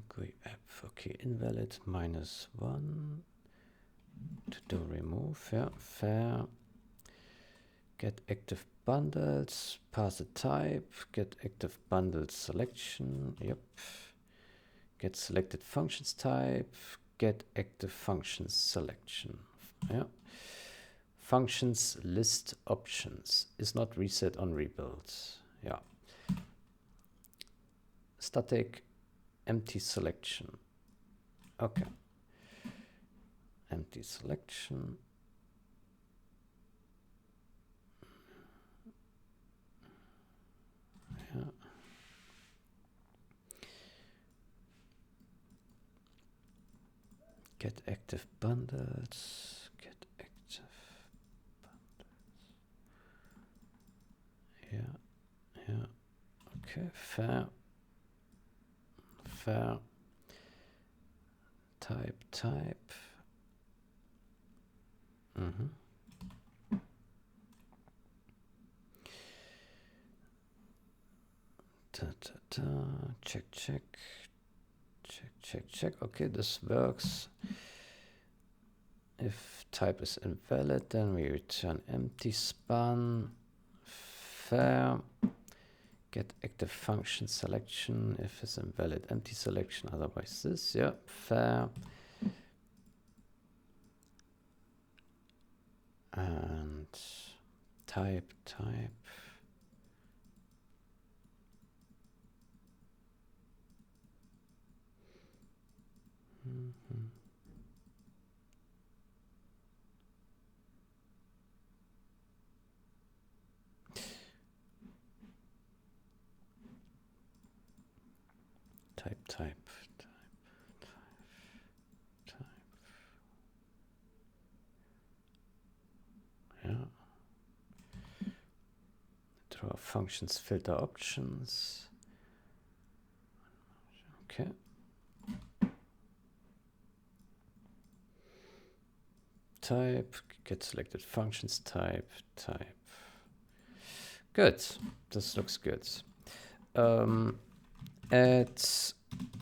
Speaker 1: GUI app. Okay, invalid -1. To do remove. Yeah, fair. Get active bundles. Pass a type. Get active bundles selection. Yep. Get selected functions type. Get active functions selection. Yeah. Functions list options is not reset on rebuild. Yeah. Static empty selection. Okay. Empty selection. Yeah. Get active bundles. Get active bundles. Yeah. Yeah. Okay. Fair. Fair. Type. Mm-hmm. Check. Okay, this works. If type is invalid, then we return empty span. Fair. Get active function selection. If it's invalid, empty selection. Otherwise, this. Yeah, fair. And type. Mm-hmm. Type. Yeah. Draw functions filter options. Okay. Type, get selected functions type. Good. This looks good. Add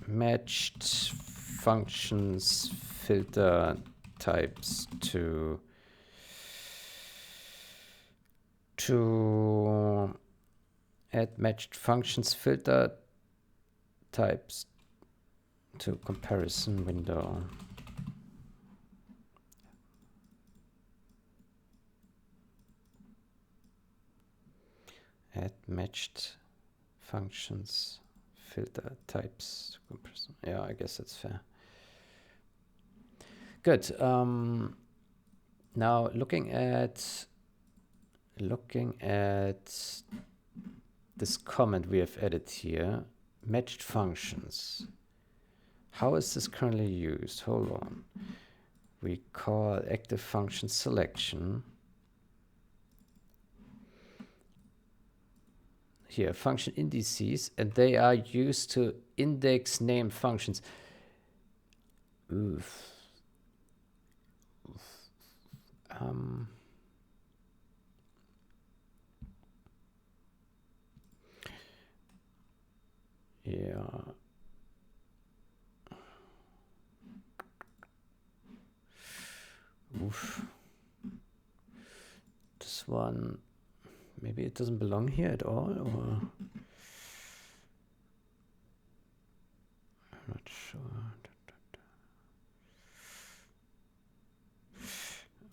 Speaker 1: matched functions filter types to add matched functions filter types to comparison window. Add matched functions filter types to comparison. Yeah, I guess that's fair. Good. Now looking at this comment we have added here, matched functions. How is this currently used? Hold on. We call active function selection. Here, function indices, and they are used to index name functions. Oof. Yeah. Oof. This one, maybe it doesn't belong here at all, or I'm not sure.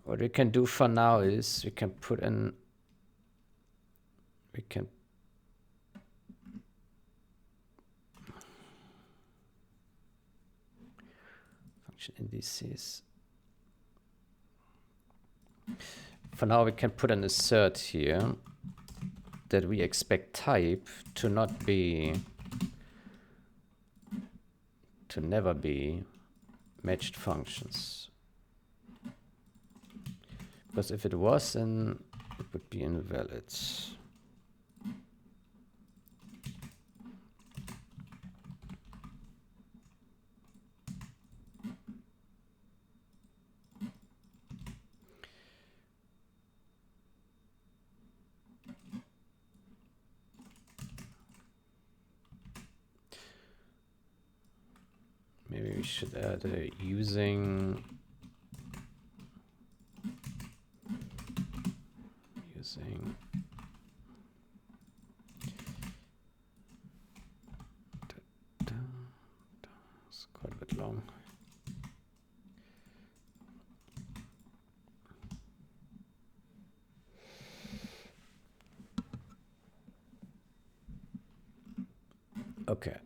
Speaker 1: What we can do for now is we can put in, function indices. For now, we can put an assert here. that we expect type to never be matched functions. Because if it was, then it would be invalid. Maybe we should add a using it's quite a bit long. Okay.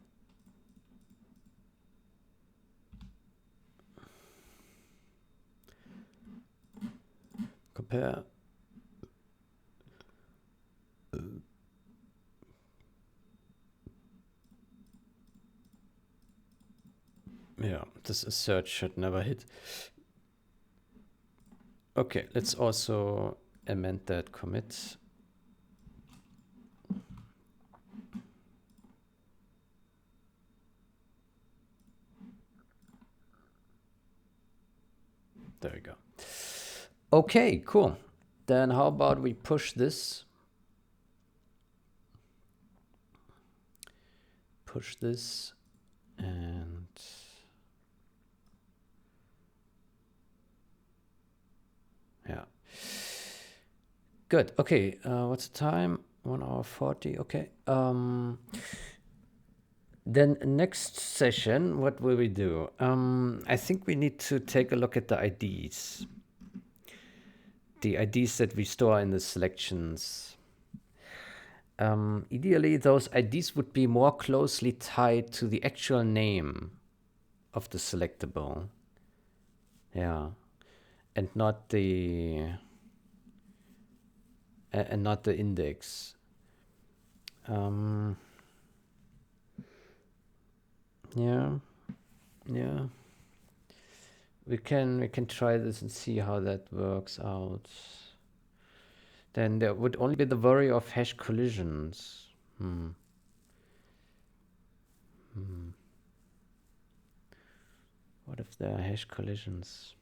Speaker 1: Compare. Yeah, this assert should never hit. Okay, let's also amend that commit. There we go. Okay, cool. Then how about we push this? Push this and yeah. Good. Okay. What's the time? 1 hour 40. Okay. Then next session, what will we do? I think we need to take a look at the IDs. The IDs that we store in the selections. Ideally, those IDs would be more closely tied to the actual name of the selectable. Yeah. And not the index. Yeah. We can try this and see how that works out. Then there would only be the worry of hash collisions. What if there are hash collisions?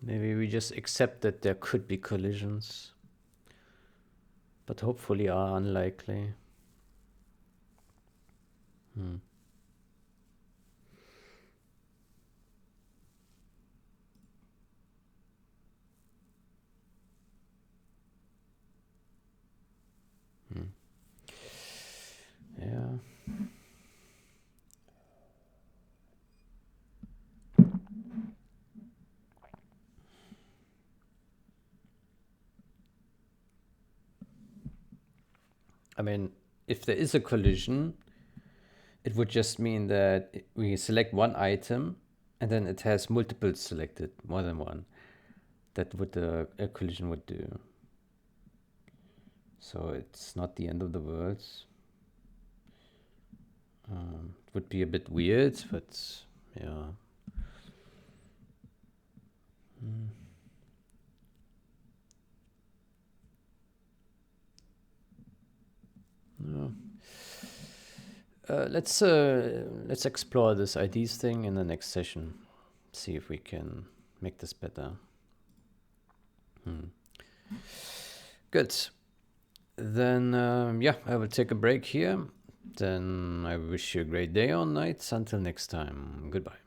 Speaker 1: Maybe we just accept that there could be collisions, but hopefully are unlikely. Yeah. I mean, if there is a collision, it would just mean that we select one item and then it has multiple selected, more than one. That would a collision would do. So it's not the end of the world. It would be a bit weird, but yeah. No. Let's explore this IDs thing in the next session. See if we can make this better. Good. Then yeah, I will take a break here. Then I wish you a great day or night. Until next time. Goodbye.